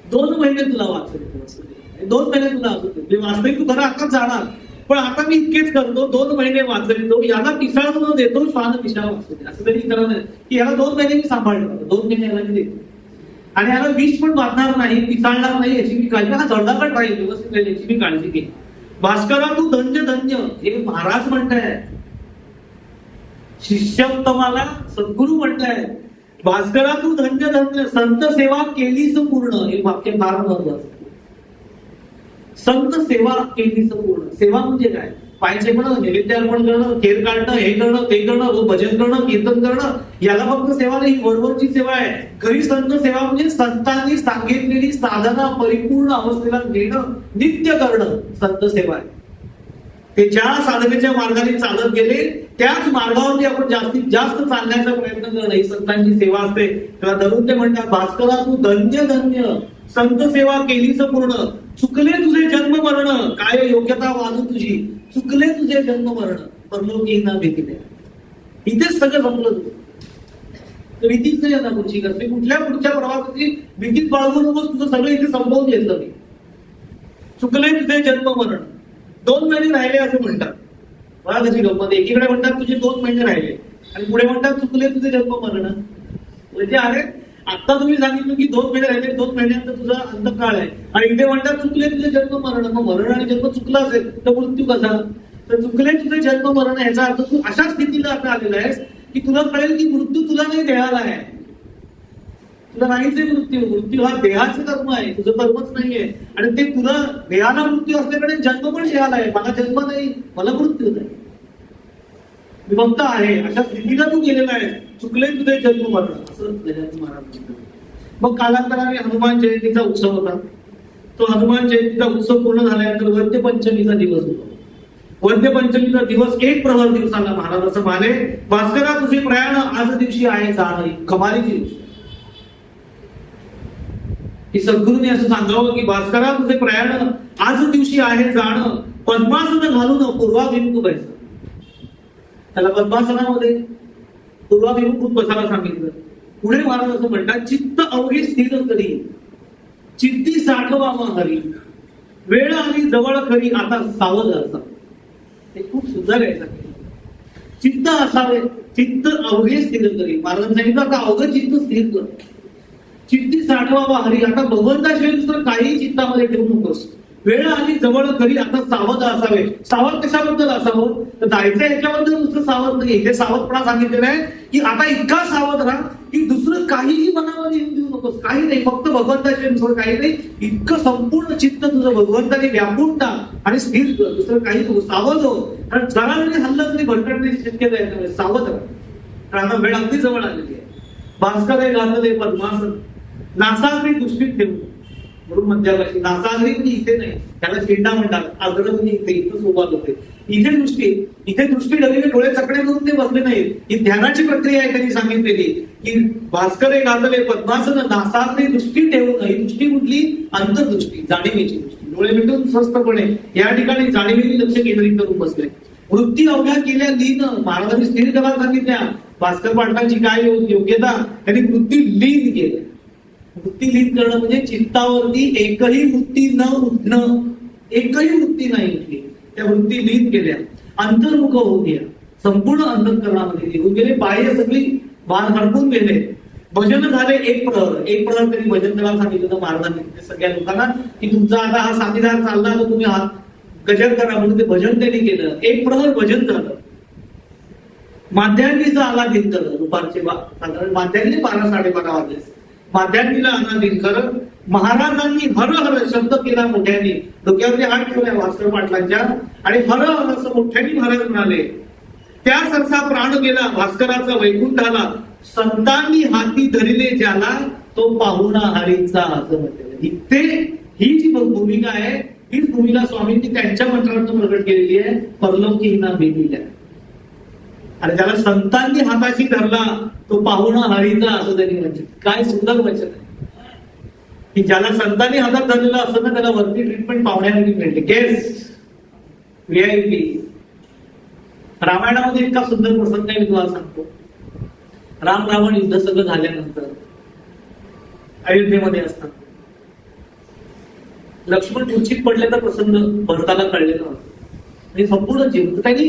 2 महिने तुला वाचले, 2 महिने तुला असू वास्तविक तू खरं आता जाणार, पण आता मी इतकेच करतो 2 महिने वाचतो. याला पिसाळ न देतो श्वान पिसाळ वाचतो असं तरी करा नाही की याला 2 महिने मी सांभाळतो, 2 महिने याला मी देतो आणि याला विष पण बांधणार नाही, पिसाळणार नाही याची मी काळजी, हा दर्दाकट राहील व्यवस्थित राहील याची मी काळजी घे. भास्करा तू धन्य धन्य हे महाराज म्हणताय, शिष्योत्तमाला सद्गुरू म्हणताय. भास्करा तू धन्य धन्य, संत सेवा केलीच पूर्ण, हे वाक्य फार महत्वाचं. संत सेवा केलीच पूर्ण. सेवा म्हणजे काय? पायचे म्हणणं, नैवेद्य अर्पण करणं, खेर काढणं, हे करणं ते करणं, भजन करणं, कीर्तन करणं, याला फक्त सेवा नाही, वरवरची सेवा आहे. खरी संत सेवा म्हणजे संतांनी सांगितलेली साधना परिपूर्ण अवस्थेला नेणं, नित्य करणं संत सेवा आहे. ते ज्या साधनेच्या मार्गाने चालत गेले त्याच मार्गावरती आपण जास्तीत जास्त चालण्याचा प्रयत्न करणं ही संतांची सेवा असते. तेव्हा धरून ते म्हणतात भास्करा तू धन्य धन्य, संत सेवा केलीच पूर्ण, चुकले तुझे जन्म मरण, काय योग्यता वाजू तुझी, चुकले तुझे जन्म मरण, परलोकी ना भीती द्या. इथेच सगळं संपलं. भीतीच नाही आता पुढची करते, कुठल्या पुढच्या प्रवासाची भीतीच बाळगू नकोस, तुझं सगळं इथे संपवून घेतलं मी. चुकले तुझे जन्म मरण, 2 महिने राहिले असं म्हणतात. बघा कशी गंमत. एकीकडे म्हणतात तुझे 2 महिने राहिले आणि पुढे म्हणतात चुकले तुझे जन्म मरण. म्हणजे अरे आता तुम्ही सांगितलं की 2 महिने राहिले, 2 महिन्यानंतर तुझा अंतकाळ आहे आणि इथे म्हणतात चुकले तुझे जन्म मरण. मग मरण आणि जन्म चुकला असेल तर मृत्यू कसा? तर चुकले तुझे जन्म मरण याचा अर्थ तू अशा स्थितीला आता आलेला आहेस की तुला कळेल की मृत्यू तुला नाही देहाला आहे. तुला नाहीच आहे मृत्यू. मृत्यू हा देहाचं कर्म आहे, तुझं कर्मच नाहीये. आणि ते तुला देहाला मृत्यू असल्याकडे जन्म पण देहाला आहे. मला जन्म नाही, मला मृत्यू नाही, मी फक्त आहे. अशा स्थितीला तू गेलेला आहे. चुकले तुझे जन्म मरण असं गजानन महाराज म्हणतात. मग कालांतराने हनुमान जयंतीचा उत्सव होता. तो हनुमान जयंतीचा उत्सव पूर्ण झाल्यानंतर वद्य पंचमीचा दिवस होता. वद्य पंचमीचा दिवस 1 प्रहर दिवसाला महाराज असं माने. भास्करा तुझे प्रयाण आज दिवशी आहे जाणं. कमालीची गोष्ट की सद्गुरूंनी असं सांगावं की भास्करा तुझे प्रयाण आज दिवशी आहे जाणं. पद्मासन घालून पूर्वाभिमुख व्हायचं. त्याला पद्मासनामध्ये पूर्वाभिमुख बसायला सांगितलं. पुढे महाराज असं म्हणतात चित्त अवघे स्थिर करी, चित्ती साठवावा हरी, वेळ आली जवळ खरी आता सावध असा. हे खूप सुंदर आहे. चित्त असावे, चित्त अवघे स्थिर करी. महाराज सांगितलं आता अवघं चित्त स्थिर कर, चित्ती साठवावा हरी. आता भगवंताशिवाय दुसरं काही चित्तामध्ये ठेवू नकोस. वेळ आली जवळ खरी आता सावध असावे. सावध कशाबद्दल असावं? तर जायचं याच्याबद्दल नुसतं सावध नाही. हे सावधपणा सांगितलेलं आहे की आता इतका सावध राहा की दुसरं काहीही मनामध्ये येऊन देऊ नकोस. काही नाही, फक्त भगवंताशिवाय दुसरं काही नाही. इतकं संपूर्ण चित्त तुझं भगवंताने व्यापून टाक आणि स्थिर कर. दुसरं काही नको. सावध हो. कारण जरा जरी हल्लं तरी भरकटण्याची शक्यता आहे. त्यामुळे सावध राहा. कारण आता वेळ अगदी जवळ आलेली आहे. भास्कर हे घातले पद्मासन नासागरी दृष्टीत ठेवून. म्हणून मध्याकाशी नासागरी म्हणजे इथे नाही, त्याला शेंडा म्हणतात. आग्रह म्हणजे इथं सुरुवात होते. इथे दृष्टी डगीने डोळे चकडे करून ते बसले नाहीत. ही ध्यानाची प्रक्रिया आहे त्यांनी सांगितलेली की भास्कर हे घातले पद्मासन नासागरी दृष्टी ठेवून. ही दृष्टी कुठली? अंतर्दृष्टी, जाणीवेची दृष्टी. डोळे मिटून स्वस्थपणे या ठिकाणी जाणीवेची लक्ष केंद्रित करून बसले. वृत्ती अवघ्या केल्या लीन. महाराजांनी स्थिर करायला सांगितल्या. भास्कर पाटलांची काय योग्यता? त्यांनी वृत्ती लीन केल्या. वृत्ती लीन करणं म्हणजे चित्तावरती एकही वृत्ती न उठणं, एकही वृत्ती नाही उठली. त्या वृत्ती लीन केल्या. अंतर्मुख होऊन गेल्या. संपूर्ण अंतःकरणामध्ये निघून गेले. बाह्य सगळी भान हरपून गेले. भजन झाले 1 प्रहर. 1 प्रहर त्यांनी भजन करायला सांगितलं महाराजांनी सगळ्या लोकांना की तुमचा आता हा साथीदार चालला तर तुम्ही हा गजर करा. म्हणून ते भजन त्यांनी केलं. 1 प्रहर भजन झालं. माध्यान्हीचा आला दिनकर. दुपारचे साधारण माध्यान्ही 12-12:30 वाजले. माध्यान्हीला आला दिनकर. महाराजांनी हर हर शब्द केला मोठ्याने. डोक्यावरती हात ठेवला भास्कर पाटलांच्या आणि हर हर असं मोठ्याने महाराज म्हणाले. त्या सरसा प्राण गेला भास्कराचा वैकुंठाला. संतांनी हाती धरिले ज्याला तो पाहुणा हरीचा. असं म्हटलेलं. इथे ही जी भूमिका आहे हीच भूमिका स्वामींनी त्यांच्या मंत्रातून प्रकट केलेली आहे. परलोकीहीना भेटील्या. आणि ज्याला संतांनी हाताशी धरला तो पाहुणा हरीचा असं त्यांनी म्हटलं. काय सुंदर वचन आहे की ज्याला संतांनी हातात धरलेलं असं ना त्याला वरती ट्रीटमेंट पाहुण्याने मिळते. Guest, VIP. रामायणामध्ये इतका सुंदर प्रसंग आहे मी तुम्हाला सांगतो. राम रावण युद्ध सगळं झाल्यानंतर अयोध्येमध्ये असतात. लक्ष्मण मूर्छित पडल्याचा प्रसंग भरताला कळलेला होता. म्हणजे संपूर्ण जीवन त्यांनी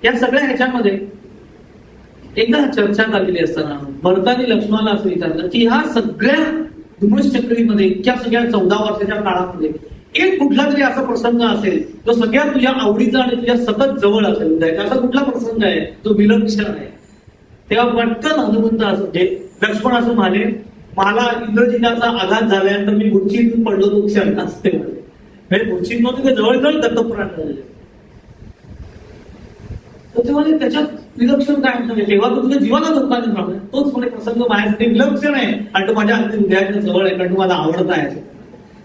या सगळ्या ह्याच्यामध्ये एकदा चर्चा झालेली असताना भरताने लक्ष्मणाला असं विचारलं की ह्या सगळ्या धुमश्चक्रीमध्ये इतक्या सगळ्या 14 वर्षाच्या काळामध्ये एक कुठला तरी असा प्रसंग असेल जो सगळ्यात तुझ्या आवडीचा आणि तुझ्या सतत जवळ असेल. असा कुठला प्रसंग आहे जो विलक्षण आहे? तेव्हा पटकन हनुमंत असं लक्ष्मण असं म्हणाले मला इंद्रजिताचा आघात झाल्यानंतर मी मूर्छित पडलो तो क्षण असते. म्हणजे मूर्छित नव्हते ते जवळजवळ दत्तपुराण झाले. तर तेव्हा त्याच्यात विलक्षण काय म्हणजे तेव्हा तो तुझ्या जीवाला धोका नाही. तोच म्हणजे प्रसंग माझ्यासाठी विलक्षण आहे आणि तो माझ्या अगदी हृदयाच्या जवळ आहे. कारण तो मला आवडत आहे.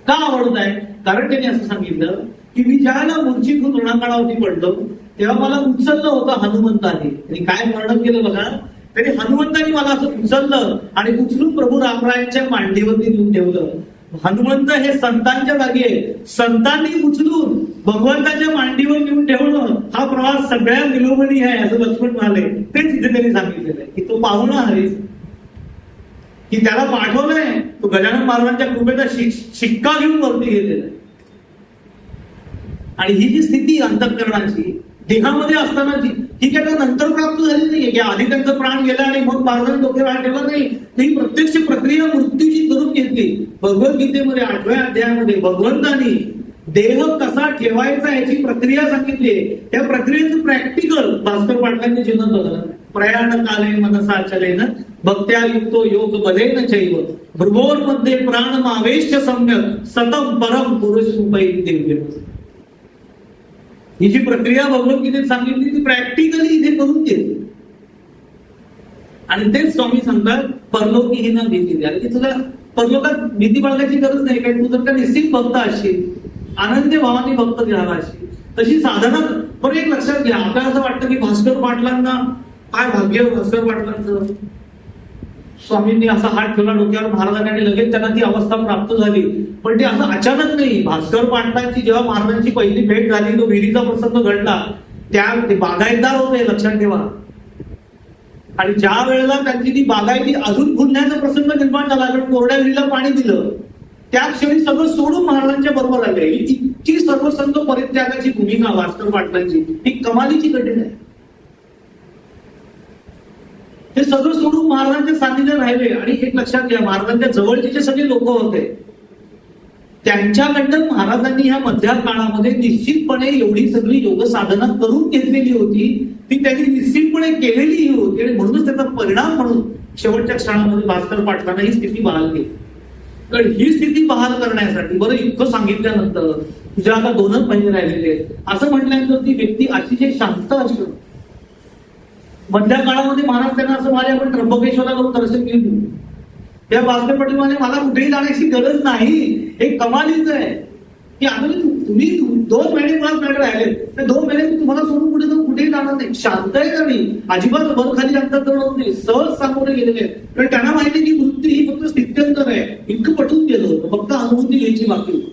का आवडत आहे? कारण त्यांनी असं सांगितलं की मी ज्याला मूर्छित होऊन रणांगणावरती पडलो तेव्हा मला उचललं होतं हनुमंताने. आणि काय वर्णन केलं बघा. त्यांनी हनुमंतानी मला असं उचललं आणि उचलून प्रभू रामरायांच्या मांडीवरती नेऊन ठेवलं. हनुमंत हे संतांच्या जागी आहे. संतांनी उचलून भगवंताच्या मांडीवर नेऊन ठेवणं हा प्रवास सगळ्या विलोभनीय आहे असं लक्ष्मण म्हणाले. तेच इथे त्यांनी सांगितलेलं आहे की तो पाहुणा हरीच की त्याला पाठवलंय तो गजानन महाराजांच्या कृपेचा शिक्का घेऊन वरती गेलेला आहे. आणि ही जी स्थिती अंतःकरणाची देहामध्ये असतानाची ही काय नंतर प्राप्त झाली नाहीये की आधी त्यांचं प्राण गेला आणि मग महाराजांनी डोक्यावर हात ठेवला, नाही. ही प्रत्यक्ष प्रक्रिया मृत्यूची करून घेतली. भगवद्गीतेमध्ये 8व्या अध्यायामध्ये भगवंतांनी देह कसा ठेवायचा याची प्रक्रिया सांगितली. त्या प्रक्रियेचं प्रॅक्टिकल भास्कर पाटलांनी जीवनात बघलं. प्रयाण काले मनसा चलेन भक्त्या युक्तो योग बलेन चैव भ्रुवोर्मध्ये प्राणमावेश सम्यक सतम परम पुरुष उपैति दिव्य. ही जी प्रक्रिया भगवद्गीतेत सांगितली ती प्रॅक्टिकली इथे करून घेतली. आणि तेच स्वामी सांगतात परलोकी ही ना भीती द्या. की तुला परलोकात भीती बाळगायची गरज नाही. कारण तू जर का निश्चित भक्त असशील, आनंदी भावाने भक्त झाला असशील, तशी साधना. पण एक लक्षात घ्या, आपल्याला असं वाटतं की भास्कर पाटलांना काय भाग्य, भास्कर पाटलांचं स्वामींनी असा हात ठेवला डोक्यावर महाराजांनी आणि लगेच त्यांना ती अवस्था प्राप्त झाली. पण ते असं अचानक नाही. भास्कर पाटलांची जेव्हा महाराजांची पहिली भेट झाली, तो विहिरीचा प्रसंग घडला, त्या ते बागायतदार होते, लक्षात ठेवा. आणि ज्या वेळेला त्यांची ती बागायती अजून फुलण्याचा प्रसंग निर्माण झाला, कारण कोरड्या विहिरीला पाणी दिलं, त्या क्षणी सगळं सोडून महाराजांच्या बरोबर आले. इतकी सर्वसंग परित्यागाची भूमिका भास्कर पाटलांची ही कमालीची कठीण आहे. हे सगळं सोडून महाराजांच्या सान्निध्यात राहिले. आणि एक लक्षात घ्या, महाराजांच्या जवळचे जे सगळे लोक होते त्यांच्याकडनं महाराजांनी ह्या मध्या काळामध्ये निश्चितपणे एवढी सगळी योग साधना करून घेतलेली होती, ती त्यांनी निश्चितपणे केलेली होती. आणि म्हणूनच त्याचा परिणाम म्हणून शेवटच्या क्षणामध्ये भास्कर पाटलांना ही स्थिती बहाल केली. तर ही स्थिती बहाल करण्यासाठी बरं इतकं सांगितल्यानंतर तुझ्या आता 2च महिने राहिलेले आहेत असं म्हटल्यानंतर ती व्यक्ती अतिशय शांत असतो. मधल्या काळामध्ये महाराज त्यांना असं म्हणाले, आपण त्र्यंबकेश्वरला जाऊन दर्शन घेऊन. त्या भास्कर पाटील म्हणाले, मला कुठेही जाण्याची गरज नाही. हे कमालीचं आहे की आता तुम्ही 2 महिने 5 महिने राहिले, त्या 2 महिने मी तुम्हाला सोडून कुठे जाऊन कुठेही जाणार नाही. शांत आहे का नाही, अजिबात वर खाली अंतर्गत नाही, सहज सामोरे गेलेले आहेत. कारण त्यांना माहिती की वृत्ती ही फक्त स्थित्यंतर आहे. इतकं पटून गेलं होतं, फक्त अनुभूती घ्यायची बाकी होती.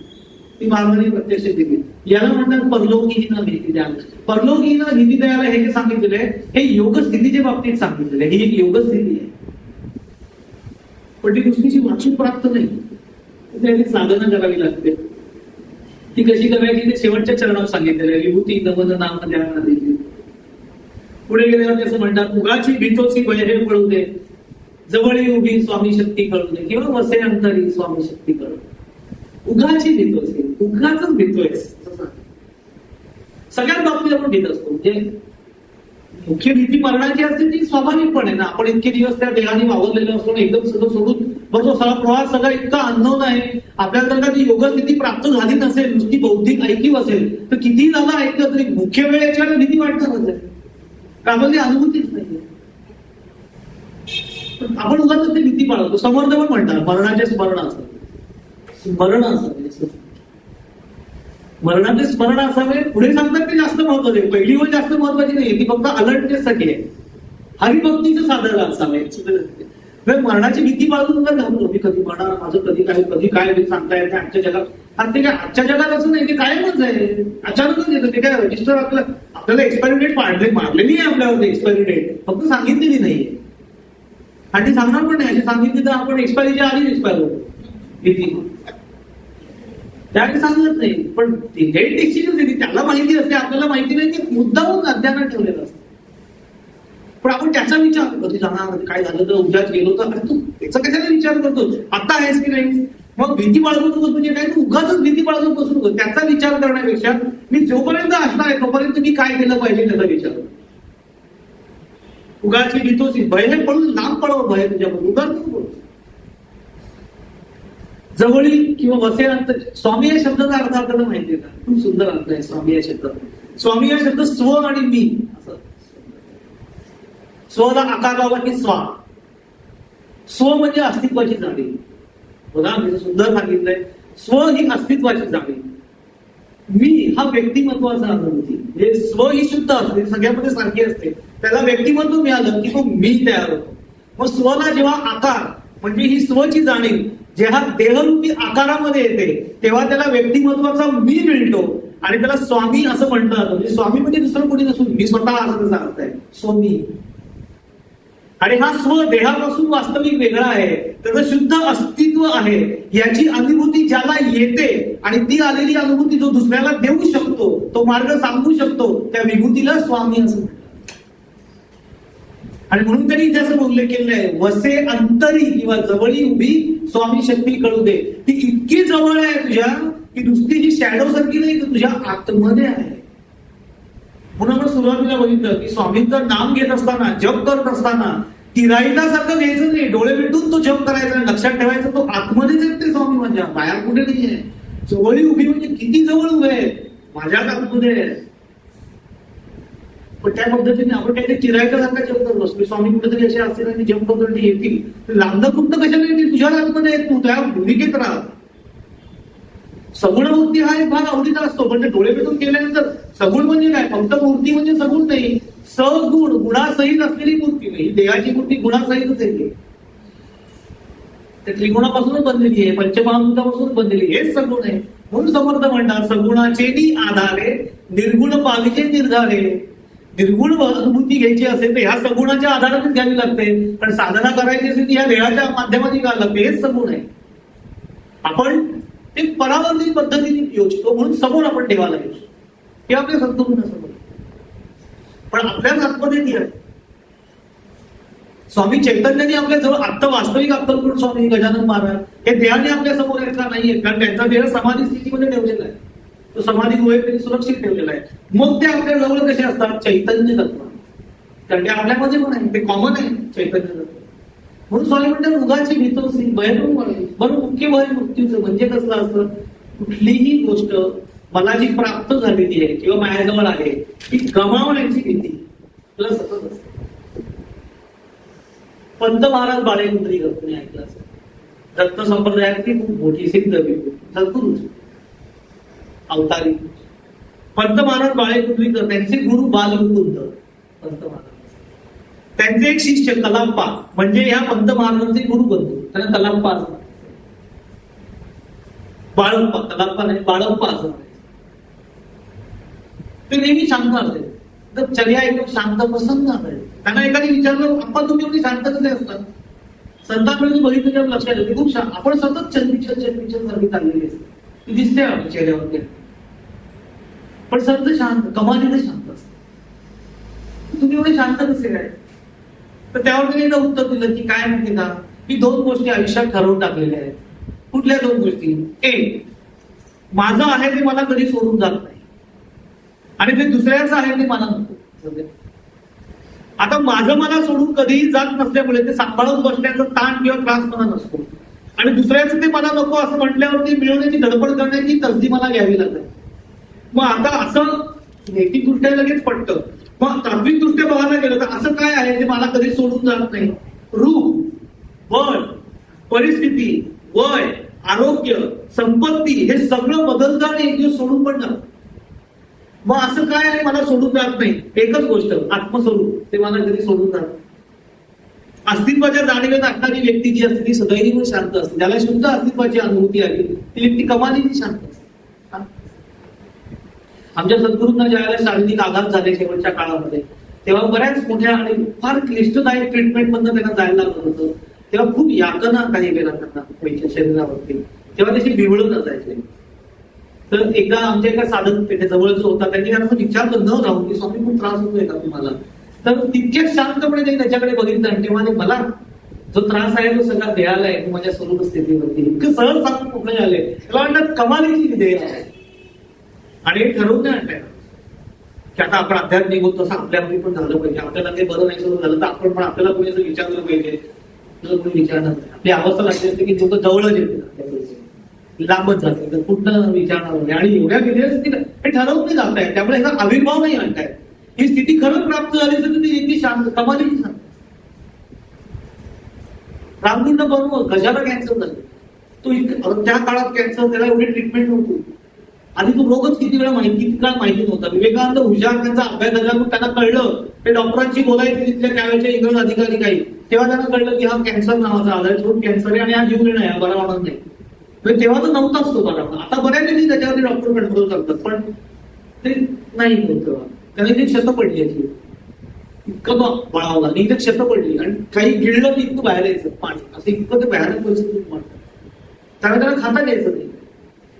ती महाराजांनी प्रत्यक्ष दिली. याला म्हणतात परलोकी ना भीती द्या. परलोकी ना भीती द्यायला हे जे सांगितलेलं आहे हे योग स्थितीच्या बाबतीत सांगितलेलं आहे. ही एक योग स्थिती आहे, पण ती गोष्टीची वाचून प्राप्त नाही. त्याची साधना करावी लागते. ती कशी करायची ते शेवटच्या चरणात सांगितलेलं आहे. विभूती नमन नाम ध्यान दिली. पुढे गेलेला त्याचं म्हणतात, उगाची भीतोसी भय हे कळू दे, जवळी उभी स्वामी शक्ती कळू दे, किंवा वसे अंतरी स्वामी शक्ती कळू दे. उगाची भीतोसी, उगाच भीतोय. सगळ्यात बाबतीत आपण भीत असतो. म्हणजे मुख्य भीती मरणाची असते ती स्वाभाविकपणे ना. आपण इतके दिवस त्या देहाने वावरलेलो असतो, एकदम सगळं सोडून बघतो सगळा प्रवास सगळा इतका अननोन आहे. आपल्याला जर का ती योगस्थिती प्राप्त झाली नसेल, नुसती बौद्धिक ऐकीव असेल, तर किती झालं ऐकलं तरी मुख्य वेळेच्या भीती वाटतच आहे. कारण ती अनुभूतीच नाही. आपण उगाच ते भीती बाळगतो. समर्थ पण म्हणतात मरणाचे स्मरण असतात. स्मरण असावे, मरणाचे स्मरण असावे. पुढे सांगतात ते जास्त महत्वाचे. पहिली गोष्ट जास्त महत्वाची नाही, ती फक्त अलर्टनेससाठी आहे. हरिभक्तीचं साधन असावे. मरणाची भीती बाळगून जर घालतो, मी कधी मरणार, माझं कधी काय सांगता येते आजच्या जगात. आणि ते काय आजच्या जगात असं नाही, ते कायमच आहे. अचानकच येतं. ते काय रजिस्टर आपल्याला एक्सपायरी डेट मारलेली आहे आपल्यावर. एक्सपायरी डेट फक्त सांगितलेली नाहीये आणि ती सांगणार पण नाही. अशी सांगितली तर आपण एक्सपायरीच्या आधी एक्सपायर होतो. भीती त्यावेळी सांगत नाही, पण डेट निश्चितच येते. त्याला माहिती असते, आपल्याला माहिती नाही. की मुद्दाहून अज्ञानात ठेवलेलं असतं. पण आपण त्याचा विचार कधी जाणार, काय झालं तर उद्याच गेलो तर तू त्याचा कशाला विचार करतो. आता आहेस की नाही, मग भीती बाळगून म्हणजे काय, तू उगाच भीती बाळगून बसू नको. त्याचा विचार करण्यापेक्षा मी जोपर्यंत असणार आहे तोपर्यंत मी काय केलं पाहिजे त्याचा विचार. उगाची भीतोसी भय हे पळून लांब पडावं. भय तुझ्याकडून उगाच नको. जवळी किंवा वसे अंतर. स्वामी या शब्दाचा अर्थ आपल्याला माहितीये का? खूप सुंदर अर्थ आहे स्वामी या शब्दाचा. स्वामी या शब्द स्व आणि मी असं. स्वला आकार लावला की स्वा. स्व म्हणजे अस्तित्वाची जाणीव. बघा म्हणजे सुंदर सांगितलंय. स्व ही अस्तित्वाची जाणीव. मी हा व्यक्तिमत्वाचा अनुभूती. म्हणजे स्व ही शुद्ध असते, सगळ्यामध्ये सारखी असते. त्याला व्यक्तिमत्व मिळालं की तो मी तयार होतो. मग स्वला जेव्हा आकार म्हणजे ही स्वची जाणीव जेव्हा देहरूपी आकारामध्ये येते तेव्हा त्याला व्यक्तिमत्वाचा मी मिळतो आणि त्याला स्वामी असं म्हटलं जातं. म्हणजे स्वामी म्हणजे दुसरं कोणी नसून मी स्वतः, असं त्याचा अर्थ आहे. स्वामी. आणि हा स्व देहापासून वास्तविक वेगळा आहे, त्याचं शुद्ध अस्तित्व आहे, याची अनुभूती ज्याला येते आणि ती आलेली अनुभूती जो दुसऱ्याला देऊ शकतो, तो मार्ग सांगू शकतो, त्या विभूतीला स्वामी असं म्हणतात. आणि म्हणून त्यांनी इथे असं उल्लेख केलेला आहे, वसे अंतरी किंवा जवळी उभी स्वामी शक्ती कळू दे. ती इतकी जवळ आहे तुझ्या की नुसती जी शॅडो सारखी नाही, ती तुझ्या आतमध्ये आहे. म्हणून आपण सुरुवातीला बघितलं की स्वामींचं नाम घेत असताना, जप करत असताना तिराईतासारखं घ्यायचं नाही, डोळे मिटून तो जप करायचा, लक्षात ठेवायचं तो आतमध्येच आहेत ते स्वामी, माझ्या बाहेर कुठे नाहीये. जवळी उभी म्हणजे किती जवळ उभे आहे, माझ्याच आतमध्ये आहे. पण त्या पद्धतीने आपण काही चिरायतासारखा जप करत असतो. स्वामी कुठेतरी असे असतील आणि जप करतो येतील, लांब फक्त कशाला येतील, तुझ्या आतमध्ये आहे, तू त्या भूमिकेत राहा. सगुण मूर्ती हा एक भाग आवडीचा असतो, पण ते डोळे मिटून केल्यानंतर सगुण म्हणजे काय, फक्त मूर्ती म्हणजे सगुण नाही, सगुण गुणासहित असलेली मूर्ती नाही. देहाची मूर्ती गुणासहितच येते, ते त्रिगुणापासूनच बनलेली आहे, पंचमहाभूतापासूनच बनलेली, हेच सगुण आहे. म्हणून समर्थ म्हणतात, सगुणाचे आधारे निर्गुण पाविचे निर्धारे. निर्गुण अनुभूती घ्यायची असेल तर ह्या सगुणाच्या आधारातच घ्यावी लागते, पण साधना करायची असेल ती ह्या देहाच्या माध्यमातून घ्यावी लागते, हेच सगुण आहे. आपण ते परावर्तित पद्धतीने योजतो, म्हणून समोर आपण देवाला योजतो, हे आपल्या सद्गुरूंसमोर, पण आपल्याच आतमध्ये ती आहे. स्वामी चैतन्याने आपल्या जवळ आत्ता वास्तविक अक्कलकोट स्वामी गजानन महाराज हे देहाने आपल्या समोर आहेत का, नाहीये, कारण त्यांचा देह समाधी स्थितीमध्ये ठेवलेला आहे, तो समाधी गुहेत त्यांनी सुरक्षित ठेवलेला आहे. मग ते आपल्या जवळ कसे असतात, चैतन्य तत्व, कारण ते आपल्यामध्ये पण आहे, ते कॉमन आहे चैतन्य तत्व. म्हणून स्वामी म्हणतात, उगाची भीतोसी भयरूप आहे. बरं, मुख्य भय मृत्यूचं म्हणजे कसलं असतं, कुठलीही गोष्ट मला जी प्राप्त झालेली आहे किंवा माझ्याजवळ आहे ती गमावण्याची भीती तुला सतत असते. पंत महाराज बाळेकुंद्रीकर तुम्ही ऐकलं असेल, दत्त संप्रदायातली खूप मोठी सिद्ध सद्गुरू अवतारी पंत महाराज बाळेकुंद्रीकर, त्यांचे गुरु बालमुकुंद पंत महाराज. त्यांचे एक शिष्य कलाप्पा, म्हणजे ह्या पंत महाराजांचे गुरु बनतो, त्यांना कलाप्पा असं, बाळप्पा, कलाप्पा नाही बाळप्पा असं. ते नेहमी शांत असेल, तर चर्या एकदम शांत प्रसन्न असेल. त्यांना एखादी विचारलं, आपण तुम्ही एवढी शांत कसे असतात, संतांकडे बघितलं तर लक्षात येते खूप शांत, आपण सतत चलबिचल सारखी चाललेली असते, ती दिसते आपल्या चेहऱ्यावरती, पण संत शांत, कमालीने शांत असते. तुम्ही एवढे शांत कसे काय, तर त्यावर त्यांनी एकदा उत्तर दिलं की काय माहिती का, मी 2 गोष्टी आयुष्यात ठरवून टाकलेल्या आहेत. कुठल्या 2 गोष्टी, एक, माझं आहे ते मला कधी सोडून जात नाही, आणि ते दुसऱ्याचं आहे ते मला नको. आता माझं मला सोडून कधीही जात नसल्यामुळे ते सांभाळून बसण्याचा ताण किंवा त्रास मला नसतो, आणि दुसऱ्याचं ते मला नको असं म्हटल्यावरती मिळवण्याची धडपड करण्याची तसदी मला घ्यावी लागते. मग आता असं नैतिकदृष्ट्या लगेच पटतं, मग तात्विक दृष्ट्या बघायला गेलं तर असं काय आहे जे मला कधी सोडून जात नाही, रूप, बळ, परिस्थिती, वय, आरोग्य, संपत्ती हे सगळं बदलतं आणि एक दिवस सोडून पण जातं. मग असं काय आहे मला सोडून जात नाही, एकच गोष्ट, आत्मस्वरूप, ते मला कधी सोडून जात. अस्तित्वाच्या जाणीवेत असणारी व्यक्ती जी असते ती सदैव शांत असते, ज्याला शुद्ध अस्तित्वाची अनुभूती आली ती व्यक्ती कमालीची शांत असते. आमच्या सद्गुरूंना ज्यावेळेला शारीरिक आघात झाले शेवटच्या काळामध्ये, तेव्हा बऱ्याच मोठ्या आणि फार क्लिष्टदायक ट्रीटमेंट मधनं त्यांना जायला लागत होतं. तेव्हा खूप यातना काही वेळा त्यांना व्हायच्या शरीरावरती, तेव्हा त्याची बिवळून असायचे. तर एकदा आमच्या एका साधक त्याच्या जवळ जो होता त्यांनी त्यांना विचारलं न राहून की स्वामी खूप त्रास होतोय का तुम्हाला, तर तितक्याच शांतपणे त्यांनी त्याच्याकडे बघितलं आणि तेव्हा मला जो त्रास आहे तो सगळा देहाला आहे, माझ्या स्वरूप स्थितीवरती इतकं सहज सांगून कुठे आले. त्याला म्हणतात कमालीची देह आहे, आणि ठरवून नाही आणलंय की आता आपण आध्यात्मिक होत तसं आपल्यामध्ये पण झालं पाहिजे. आपल्याला ते बरं नाही सुरू झालं तर आपण पण आपल्याला कोणी असं विचारलं पाहिजे, कोणी विचारणार नाही. आपली अवस्था लागली असते की लोक जवळच येते, लांबच जाते, तर कुठं विचारणार नाही. आणि एवढ्या गेल्या हे ठरवून नाही जात आहे, त्यामुळे ह्याचा आविर्भाव नाही आणताय. ही स्थिती खरंच प्राप्त झाली तर ती इतकी शांत कमालीची शांत. रामकुंड बरोबर गजाला कॅन्सर झाले, तो त्या काळात कॅन्सर, त्याला एवढी ट्रीटमेंट नव्हती. आधी तो रोगच किती काळ माहिती नव्हता. विवेकानंद हुशार त्यांचा अभ्यास झाल्यावर त्यांना कळलं, ते डॉक्टरांशी बोलायचे तिथल्या त्यावेळेच्या इंग्रज अधिकारी काही, तेव्हा त्यांना कळलं की हा कॅन्सर नावाचा आजार, थ्रोट कॅन्सर आहे आणि हा जीव घेणं आहे, बरा होणार नाही. तेव्हा तर नव्हताच तो बरा. आता बऱ्यापैकी त्याच्यावरती डॉक्टर कंट्रोल करतात, पण ते नाही होत. तेव्हा त्यांना ती क्षत पडली याची. इतकं तो बळावला आणि इथे क्षत पडली आणि काही गिळलं की इतकं बाहेर यायचं पाणी, असं इतकं ते भयानक परिस्थितीत म्हणतात. त्याला खाता यायचं नाही,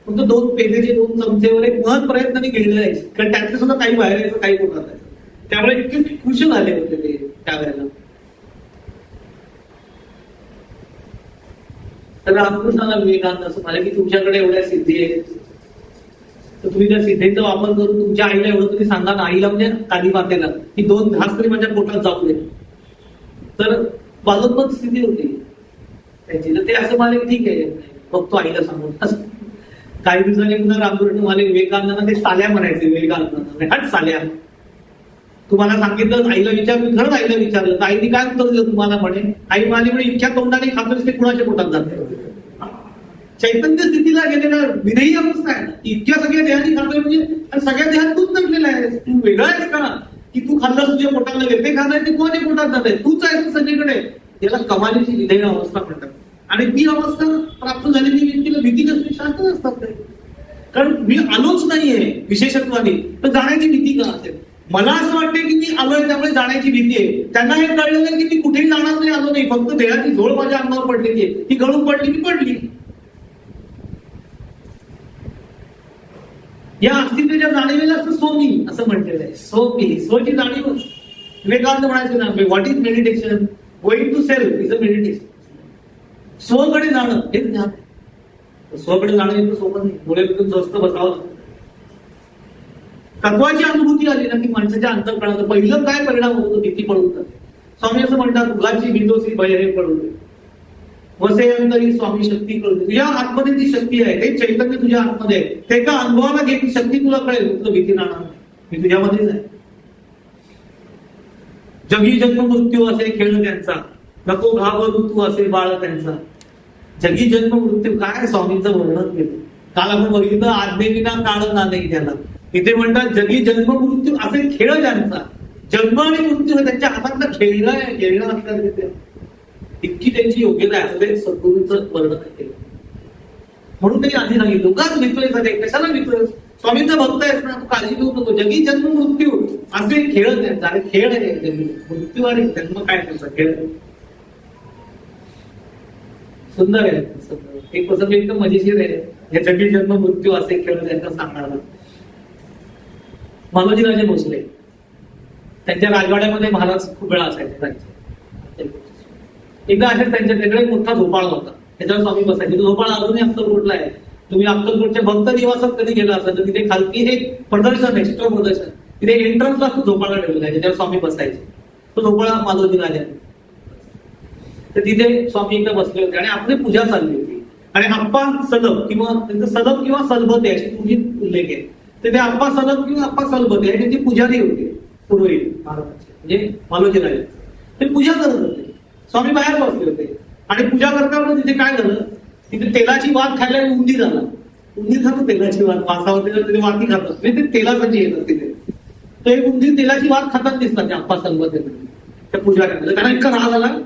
फक्त 2 पेजेचे 2 चमचेवर एक महत् प्रयत्नाने गिळलं यायचं, कारण त्यातले सुद्धा काही बाहेर यायचं काही पोटात यायचं. त्यामुळे इतके खुश झाले होते ते त्यावेळेला. तर रामकृष्णाला विवेकानंद असं म्हणाले की तुमच्याकडे एवढ्या सिद्धी आहेत, तर तुम्ही त्या सिद्धीचा वापर करून तुमच्या आईला एवढं तरी सांगा ना, आईला म्हणजे काली मातेला की 2 घास तरी माझ्या पोटात जाऊ दे. तर बालोत्पत स्थिती होती त्याची. तर ते असं म्हणाले की ठीक आहे बघतो आईला सांगून. काही दिवसांनी पुन्हा रामकृष्ण म्हणाले विवेकानंदांना, ते साल्या म्हणायचे विवेकानंदांना, हट साल्या, तुम्हाला सांगितलं आईला विचारलं, खरंच आईला विचारलं तर आईने काय उत्तर दिलं तुम्हाला म्हणे. आई म्हणाली म्हणे इतक्या तोंडाने खातोस ते कुणाच्या पोटात जाते. चैतन्य स्थितीला गेलेला विधेयी अवस्था आहे ना, इतक्या सगळ्या देहानी खातोय म्हणजे सगळ्या देहात तूच नटलेला आहेस, तू वेगळा आहेस का की तू खाल्लं तुझ्या पोटाला गेले, ते खाल्लंय ते कोणाच्या पोटात जात आहे, तूच आहेस सगळीकडे. याला कमालीची विधेय अवस्था म्हणतात. आणि ती अवस्था प्राप्त झालेली व्यक्तीला भीती नसते, शांत असतात ते. कारण मी आलोच नाहीये विशेषत्वाने, तर जाण्याची भीती का असेल. मला असं वाटतं की मी आलोय त्यामुळे जाण्याची भीती आहे. त्यांना हे कळलं नाही की मी कुठेही जाणार नाही, आलो नाही, फक्त देहाची झोळ माझ्या अंगावर पडलेली आहे, ती गळून पडली की पडली. या अस्तित्वाच्या जाणीवेला असं सोमी असं म्हटलेलं आहे. सोमी, स्वची जाणीवच. विवेकानंद म्हणायचे ना, what is meditation, going to self is a meditation. स्वकडे जाणं हे ज्ञान. स्वकडे जाणं हे सोपं नाही, मुळे तिथून स्वस्त बसावं. तत्वाची अनुभूती आली ना की माणसाच्या अंतःकरणात पहिलं काय परिणाम होतो, भीती पळून जाते. स्वामी असं म्हणतात, उगाची भीतोसी भय हे पळून वसे अंतरी स्वामी शक्ती कळते. तुझ्या आतमध्ये ती शक्ती आहे, ते चैतन्य तुझ्या आतमध्ये आहे, ते एका अनुभवाला घे ती शक्ती तुला कळेल, तुला भीती राहणार नाही, मी तुझ्यामध्येच आहे. जगी जन्म मृत्यू असे खेळ त्यांचा, नको घाबरू तू असे बाळ त्यांचा. जगी जन्म मृत्यू काय स्वामींचं वर्णन केलं. काल आपण बघितलं आज्ञेविना काळ ना नाही त्याला. इथे म्हणतात जगी जन्म मृत्यू असे खेळ त्यांचा. जन्म आणि मृत्यू हे त्यांच्या हातातला खेळणं आहे, खेळणं असतात तिथे. इतकी त्यांची योग्यता आहे असं सद्गुरूंचं वर्णन केलं. म्हणून त्यांनी आधी सांगितलं उगाच भीतोय सगळे, कशाला भीतोय, स्वामींचा भक्त आहेस ना, तू काळजी घेऊ नको. जगी जन्म मृत्यू असे खेळ त्यांचा. अरे खेळ आहे जन्म मृत्यू आणि जन्म काय त्यांचा खेळ. सुंदर आहे. एक प्रसंग एकदम मजेशीर आहे. हे जगी जन्म मृत्यू असे खेळ त्यांचा सांगणारा मालोजी राजे भोसले. त्यांच्या राजवाड्यामध्ये महाराज खूप वेळा असायचे. एकदा असेच त्यांच्या तिकडे मोठा झोपाळा होता, त्याच्यावर स्वामी बसायचे. तो झोपाळा अजूनही अक्कलकोटला आहे. तुम्ही अक्कलकोटच्या भक्त निवासात कधी गेला असाल तर तिथे खालती एक प्रदर्शन आहे, चित्र प्रदर्शन. तिथे एंट्रन्सला तो झोपाळा ठेवलेला आहे, त्याच्यावर स्वामी बसायचे. तो झोपाळा मालोजी राजा. तर तिथे स्वामी एकदा बसले होते आणि आपली पूजा चालली होती. आणि अप्पा सलभ किंवा त्यांचं सलभ किंवा सलभते अशी तुझी उल्लेख आहे. तर ते अप्पा सलभ किंवा अप्पा सलभते हे त्यांची पुजारी होते पुरोहित महाराजांचे, म्हणजे मालोजी राजा. ते पूजा करत होते. स्वामी बाहेर बसले होते आणि पूजा करताना तिथे काय झालं, तिथे तेलाची वात खायला उंदीर आला. उंदीर खातो तेलाची वात, वासावरती तिथे वाती खातात, म्हणजे ते तेलासाठी येतात तिथे. तर एक उंदीर तेलाची वात खातात दिसतात त्या अप्पा सलभते त्या पुजाऱ्यांना. त्यांना इतका राग आला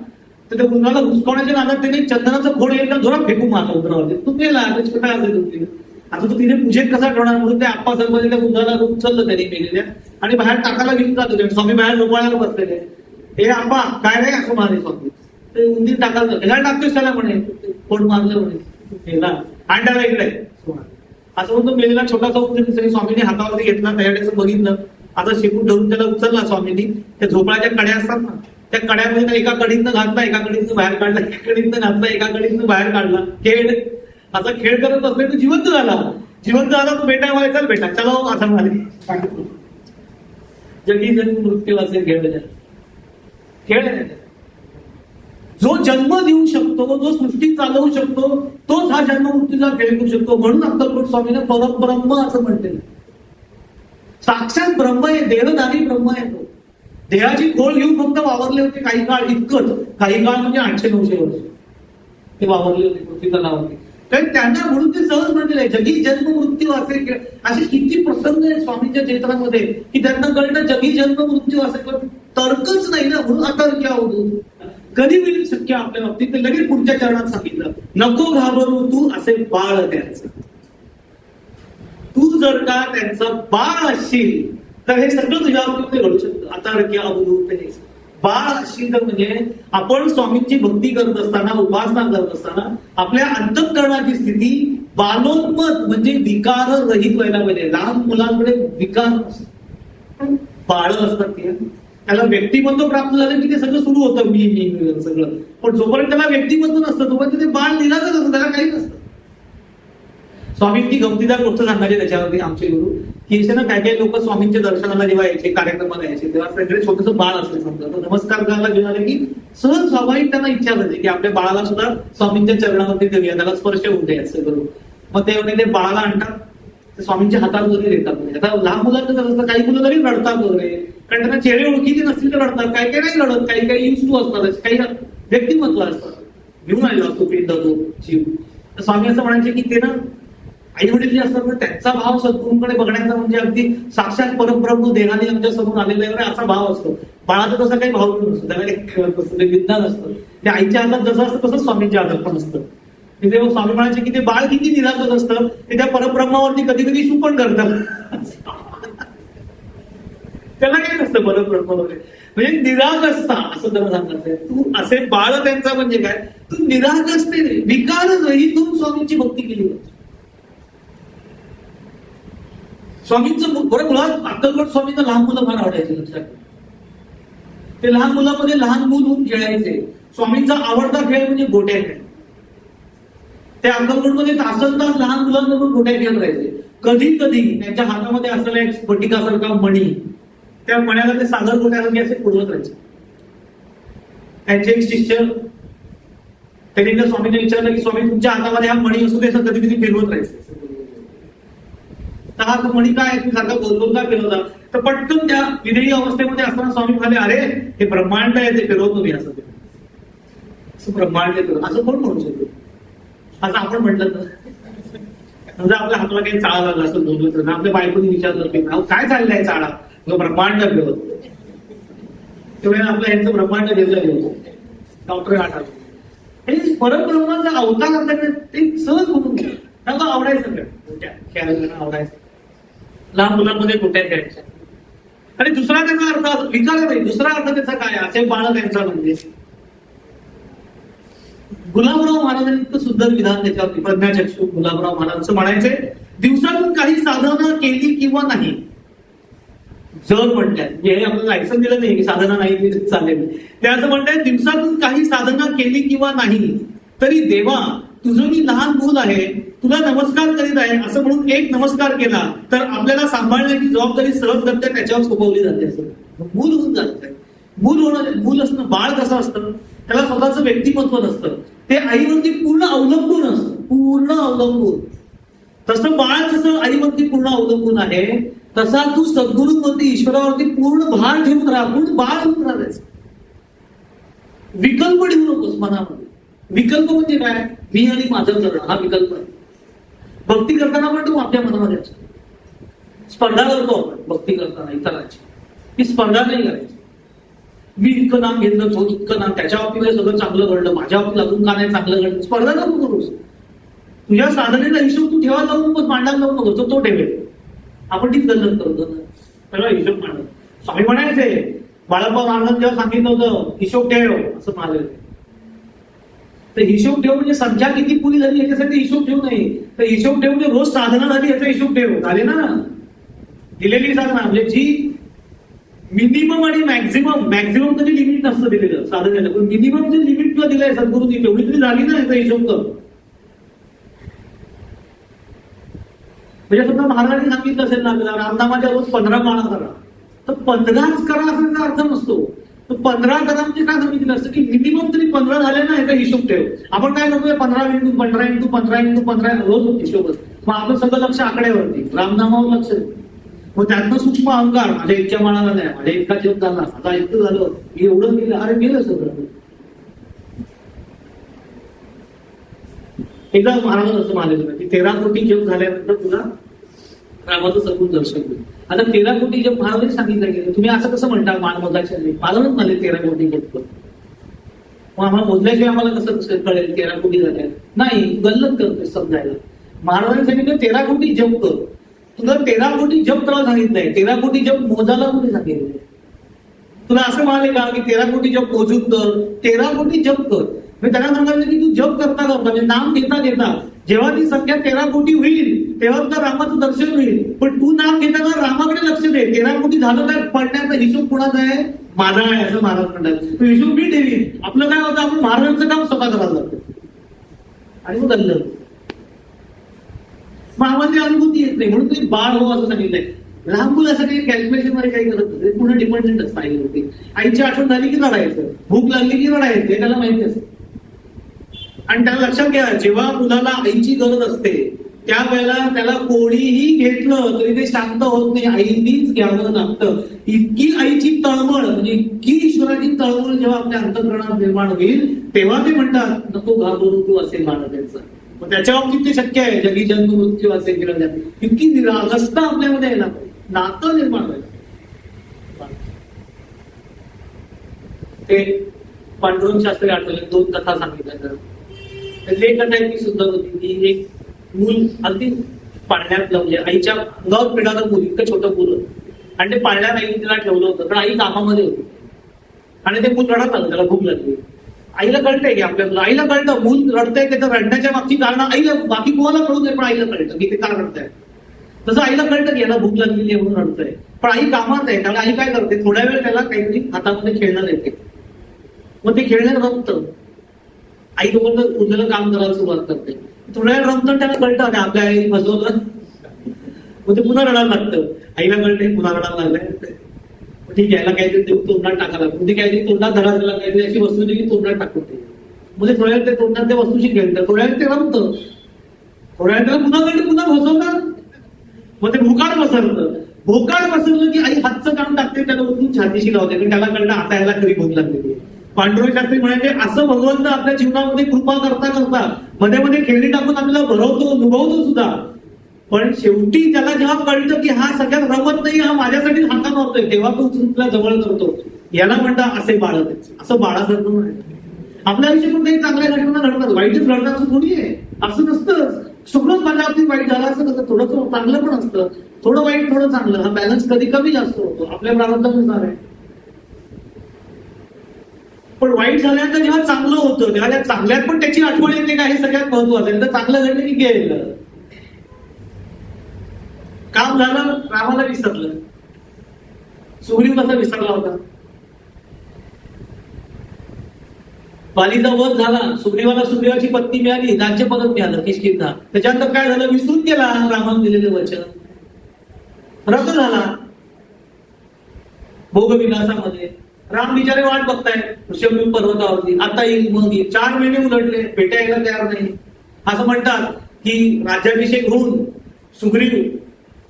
तर त्या उंदराला हुसकवण्याच्या नादात त्याने चंदनाचं खोड एकदा जोरात फेकून मारला उंदरावरती. तू मेला, छोटा असेल तुमची. आता तो तिने पूजेत कसा ठेवणार म्हणून त्या अप्पा सलभते त्या उंदराला उचललं त्यांनी मेलेल्या आणि बाहेर टाकायला घेऊन जात होते. स्वामी बाहेर झोपाळ्याला बसलेले. हे अप्पा काय रे असं म्हणाले स्वामी. ते उंदीर टाकायला ह्याला टाकतोय त्याला म्हणे, खोड मारलं म्हणे मेला आणि त्याला इकडे असं म्हणतो मेलेला छोटासा उंदीर स्वामीने हातावरती घेतला, त्याच्याकडे बघितलं. आता शेपूट धरून त्याला उचलला स्वामींनी. त्या झोपाळ्याच्या कड्या असतात ना, त्या कड्यामध्ये एका कडीतनं घातला, एका कडीतनं बाहेर काढला, एका कडीतनं घातला, एका कडीतनं बाहेर काढला. खेळ असा खेळ करत असले तो जिवंत झाला. जिवंत झाला तो बेटा व्हायचा, बेटा चला असं म्हणाले. जगी जन्म मृत्यू असे खेळ आहे. जो जन्म देऊ शकतो, जो सृष्टी चालवू शकतो, तोच हा जन्म मृत्यूचा खेळ करू शकतो. म्हणून अक्कलकोट स्वामीने परब्रह्म असं म्हटलेलं. साक्षात ब्रह्म आहे, देहधारी ब्रह्म आहे तो. देहाची खोळ घेऊन फक्त वावरले होते काही काळ, इतकंच. काही काळ म्हणजे 800-900 वर्ष ते वावरले होते पृथ्वी तलावरती. कारण त्यांना म्हणून ते सहज म्हटलेलं आहे जगी जन्म मृत्यू असे खेळ. असे किती प्रसंग आहेत स्वामींच्या चरित्रामध्ये की त्यांना कळलं जगी जन्म मृत्यू असे तर्कच नाही ना, म्हणून अतर्क्य होतो. कधी होईल शक्य आपल्या बाबतीत, ते लगेच पुढच्या चरणात सांगितलं, नको घाबरू तू असे बाळ त्यांचं. तू जर का त्यांचं बाळ असशील तर हे सगळं तुझ्या बाबतीत घडू शकतं. आता रक्या अवधूत हे बाळ असशील तर म्हणजे आपण स्वामींची भक्ती करत असताना, उपासना करत असताना आपल्या अंतःकरणाची स्थिती बालोन्मत म्हणजे विकार रहित व्हायला पाहिजे. लहान मुलांकडे विकार असतात, बाळ असतात ते, त्याला व्यक्तिमत्व प्राप्त झालं की ते सगळं सुरू होतं, मी सगळं. पण जोपर्यंत त्याला व्यक्तिमत्व नसतं तोपर्यंत ते बाळ निरागच असतं, त्याला काही नसतं. स्वामींची गमतीदार गोष्ट सांगायची त्याच्यावरती आमचे गुरु की ना काय काही लोक स्वामींच्या दर्शनाला जेव्हा यायचे, कार्यक्रमाला यायचे, तेव्हा त्यांच्याकडे छोटंसं बाळ असले समजा, तर नमस्कार करायला घेऊन आले की सहज स्वाभाविक त्यांना इच्छा झाली की आपल्या बाळाला सुद्धा स्वामींच्या चरणावरती देऊया, त्याला स्पर्श होऊ द्या असं करून. मग ते बाळाला आणतात, ते स्वामींच्या हातात वगैरे देतात. म्हणजे आता लहान मुलांचं कसं असतं, काही मुलं तरी रडतात वगैरे, कारण त्यांना चेहरे ओळखीचे नसतील तर रडतात, काही काही नाही रडत, काही काही युजफुल असतात, काही व्यक्तिमत्व असतात. घेऊन आलेलो असतो पिंड तो जीव. तर स्वामी असं म्हणायचे की ते ना आई वडील जे असतात ना त्यांचा भाव सद्गुरूंकडे बघण्याचा म्हणजे अगदी साक्षात परब्रह्म देहाने आमच्या समोर आलेला आहे असा भाव असतो. बाळाचा तसा काही भाव नसतो, त्याला काही कळत नसतं, ते विज्ञान असतं. ते आईच्या हातात जसं असतं तसंच स्वामींच्या हातात पण असतं. तेव्हा स्वामी म्हणायचे की ते बाळ किती निरागस असतं, ते त्या परब्रह्मावरती कधी कधी शू पण करतात. त्याला काय नसतं परब्रह्मावर, म्हणजे निरागसता असं त्याला सांगायचंय. तू असे बाळ त्यांचा म्हणजे काय, तू निरागसतेने विकार रहितून स्वामींची भक्ती केली पाहिजे. स्वामींचं बरं मुळात अक्कलकोट स्वामींना लहान मुलं फार आवडायचे, लक्षात. ते लहान मुलामध्ये लहान मूल होऊन खेळायचे. स्वामींचा आवडता खेळ म्हणजे गोट्या खेळ. त्या अक्कलकोटमध्ये तासनतास लहान मुलांबरोबर गोट्या खेळत राहायचे. कधी कधी त्यांच्या हातामध्ये असलेला एक स्फटिकासारखा मणी, त्या मण्याला ते सागर गोट्यासारखे असे पुरवत राहायचे. त्यांचे एक शिष्य त्यांनी एकदा स्वामींना विचारलं की स्वामी तुमच्या हातामध्ये हा मणी असतो, ते कधी कधी फिरवत राहायचे. हा मणी काय सारखा गोलगोल का फिरवता, तर पटकन त्या विदेही अवस्थेमध्ये असताना स्वामी म्हणाले अरे हे ब्रह्मांड आहे, ते फिरवतो मी असं. असं ब्रह्मांड असं कोण म्हणू शकतो? असं आपण म्हटलं तर म्हणजे आपल्या हाताला काही चाळा लागला असं बोललो तर आपल्या बायकोनी विचारलं की काय चाललंय चाळा, ब्रह्मांड फिरवतो. तेवढ्या आपल्या यांचं ब्रह्मांड घेतलं गेलो डॉक्टर आठवलं. हे परब्रह्माचा अवतार असल्याकडे ते सहज म्हणून घ्या, त्यांना आवडायचं काय खेळायला आवडायचं. लहान मुलांमध्ये गोट्या खेळायच्या. आणि दुसरा त्याचा अर्थ विचार नाही, दुसरा अर्थ त्याचा काय, असे बाळ त्यांचा म्हणजे गुलाबराव महाराजांनी इतकं सुंदर विधान त्याच्यावरती, प्रज्ञाचक्षु गुलाबराव महाराजांचं म्हणायचे दिवसातून काही साधना केली किंवा नाही, जर म्हणतात हे आपल्याला लायसन दिलं नाही की साधना नाही चालेल, ते असं म्हणतात दिवसातून काही साधना केली किंवा नाही तरी देवा तुझं मी लहान मूल आहे, तुला नमस्कार करीत आहे असं म्हणून एक नमस्कार केला तर आपल्याला सांभाळण्याची जबाबदारी सहजगत्या त्याच्यावर सोपवली जाते. असं मूल होऊन जात. मूल असणं, बाळ कसं असतं, त्याला स्वतःचं व्यक्तिमत्व नसतं, ते आईवरती पूर्ण अवलंबून असतं, पूर्ण अवलंबून. तसं बाळ जसं आईवरती पूर्ण अवलंबून आहे तसा तू सद्गुरूवरती ईश्वरावरती पूर्ण भार ठेवून राहा, पूर्ण बाळ ठेवून राहायचं. विकल्प ठेवू नकोस मनामध्ये. विकल्प म्हणजे काय, मी आणि माझं करणं हा विकल्प आहे. भक्ती करताना पण तो आपल्या मनामध्ये असतो. स्पर्धा करतो आपण भक्ती करताना इतरांची, ही स्पर्धा नाही करायची. मी इतकं नाम घेतलं, तो इतकं नाम, त्याच्या बाबतीत सगळं चांगलं घडलं, माझ्या बाबतीत अजून का नाही चांगलं घडलं, स्पर्धा नको करूस. तुझ्या साधनेचा हिशोब तू ठेवा जाऊ नकोस, मांडायला जाऊ नकोस, तो ठेवेल. आपण तीच गल्लत करतो ना, सगळा हिशोब मांडत. स्वामी म्हणायचे बाळाप्पा महाराजांनी जेव्हा सांगितलं होतं हिशोब ठेव असं म्हणाले, तर हिशोब ठेव म्हणजे संख्या किती पुरी झाली याच्यासाठी हिशोब ठेव नाही, तर हिशोब ठेव म्हणजे रोज साधना झाली याचा हिशोब ठेव. झाले ना दिलेली साधना, म्हणजे जी मिनिमम आणि मॅक्झिमम कधी लिमिट नसतं दिलेलं साधनेला, पण मिनिमम जे लिमिट तुला दिलंय सद्गुरूंनी तेवढी तरी झाली ना याचा हिशोब कर. म्हणजे समजा महाराजांनी सांगितलं असेल ना रामनामाच्या रोज 15 माळा करा, तर 15च करा असा अर्थ नसतो. तर 15 करा म्हणजे काय सांगितलं असतं की मिनिमम तरी 15 झाले ना याचा हिशोब ठेव. आपण काय करतोय 15 रोज हिशोबच. मग आपण सगळं लक्ष आकड्यावरती, रामनामावर लक्ष. मग त्यातनं सूक्ष्म अहंकार, माझ्या इतक्या माळाला नाही, माझ्या इतका जप झाला, आता इतकं झालं, मी एवढं केलं, अरे गेलं सगळं. एकदा महाराज असं म्हणाले की 13 कोटी जप झाल्यानंतर तुला रामाचं सगळं दर्शन होईल. आता 13 कोटी जप महाराजांनी सांगितलं गेलं, तुम्ही असं कसं म्हणता मानमताच्या मला म्हणाले 13 कोटी जप कर. मग आम्हाला मोजल्याशिवाय आम्हाला कसं कळेल 13 कोटी झाल्या? नाही, गल्लत करतोय समजायला. महाराजांनी सांगितलं 13 कोटी जप कर. तुला 13 कोटी जप तुला सांगितलंय, 13 कोटी जप मोजायला कुठे सांगितलंय? तुला असं म्हणाले का की 13 कोटी जप मोजून कर? 13 कोटी जप कर. मी त्यांना सांगायचं की तू जप करता करता म्हणजे नाम घेता घेता जेव्हा ती संख्या 13 कोटी होईल तेव्हा तुला रामाचं दर्शन होईल. पण तू नाम घेताना रामाकडे लक्ष दे. 13 कोटी झालं काय पडण्याचा हिशोब कोणाचा आहे? माझा आहे असं महाराज म्हणतात. तो हिशोब मी ठेवी. आपलं काय होतं, आपण महाराजांचं काम स्वतः करायला लागतो आणि मग दल्ल मग आम्हाला अनुभूती येत नाही. म्हणून तुम्ही बाळ हो असं सांगितलंय. लहान मुलं असं काही कॅल्क्युलेशन मध्ये काही करत नाही, पुन्हा डिपेंडेंट असतं आईवरती. आईची आठवण झाली की रडायचं, भूक लागली की रडायचं, हे त्याला माहिती असतं. आणि त्याला लक्षात घ्या, जेव्हा मुलाला आईची गरज असते त्यावेळेला त्याला कोणीही घेतलं तरी ते शांत होत नाही, आईनीच घ्यावं लागतं. इतकी आईची तळमळ म्हणजे इतकी ईश्वराची तळमळ जेव्हा आपल्या अंतःकरणात निर्माण होईल तेव्हा ते म्हणतात नको घाबरून तू असेल बाळा त्यांचं. मग त्याच्या बाबतीत ते शक्य आहे, जगी जन्म मृत्यू असेल किंवा इतकी निरागसता आपल्यामध्ये यायला नातं निर्माण व्हायला. ते पांडुरंग शास्त्री आठवले 2 कथा सांगितल्या. त्यातली एक कथा इतकी सुंदर होती की एक मूल अगदी पाळण्यातलं म्हणजे आईच्या अंगावर पिढाचं मूल, इतकं छोटं मूल होतं आणि ते पाळण्यात आईने तिला ठेवलं होतं पण आई कामामध्ये होती आणि ते मूल रडत आलं, त्याला भूक लागली. आईला कळतंय की आपल्या आईला कळतं मूल रडतंय, त्याचं रडण्याच्या मागची कारण आईला बाकी कोणाला कळू नये पण आईला कळतं की ते का रडतंय. तसं आईला कळतं की याला भूक लागलेली आहे म्हणून रडतंय, पण आई कामात आहे. त्यामुळे आई काय करते, थोड्या वेळ त्याला काहीतरी हातामध्ये खेळणं देते. मग ते खेळण्यात रमतं. आई तोपर्यंत उरलेलं काम करायला सुरुवात करते. थोड्या वेळ रमतं, त्याला कळतं आपल्या आई फसवलं, मग ते पुन्हा रडायला लागतं. आईला कळते पुन्हा रडायला लागलंय, ठीक आहे याला काहीतरी तोंडात टाकायला लागतं. काहीतरी तोंडात धडा दिला, काहीतरी अशी वस्तू दिली की तोंडात टाकून ते म्हणजे थोड्या वेळ ते तोंडात त्या वस्तूशी खेळतं, थोड्या वेळ ते रमतं, थोड्या वेळ त्याला पुन्हा कळतं, पुन्हा फसवतात. मग ते भोकाड पसरतं. भोकाड पसरलं की आई हातचं काम टाकते, त्याला उठून छातीशी लावते पण त्याला कळतं आता याला खरी भूक लागलेली. पांडुरंग शास्त्री म्हणाले असं भगवंत आपल्या जीवनामध्ये कृपा करता करता मध्ये मध्ये खेळणी टाकून आपल्याला भरवतो, नुभवतो सुद्धा. पण शेवटी त्याला जेव्हा कळतं की हा सगळ्यात रमत नाही, हा माझ्यासाठी हाता मारतोय, तेव्हा तो उचलून तुला जवळ करतो. याला म्हणतात असे बाळ. असं बाळासारखं म्हणायचं. आपल्या आयुष्यात पण काही चांगल्या घटना घडतात, वाईटच घडतात असं थोडी आहे. असं नसतं सगळंच माझ्या बाबतीत वाईट झालं असं नसतं. थोडं चांगलं पण असतं, थोडं वाईट थोडं चांगलं. हा बॅलन्स कधी कमी जास्त होतो, आपल्या प्रारंभानुसार आहे. पण वाईट झाल्यानंतर जेव्हा चांगलं होतं तेव्हा त्या चांगल्यात पण त्याची आठवण येते का, हे सगळ्यात महत्वाचं आहे. तर चांगलं घडलं की गेलं, काम झालं, रामाला विसरलं. सुग्रीव कसा विसरला होता. बालीचा वध झाला, सुग्रीवाची पत्नी मिळाली, राज्य परत मिळालं किष्किंधा. त्याच्यानंतर काय झालं, विसरून गेला रामानं दिलेलं वचन, रद्द झाला भोगविलासामध्ये. राम बिचारे वाट बघताय ऋषभदेव पर्वतावरती, आता येईल मग येईल. 4 महिने उलटले, भेटायला तयार नाही. असं म्हणतात की राज्याभिषेक होऊन सुग्रीव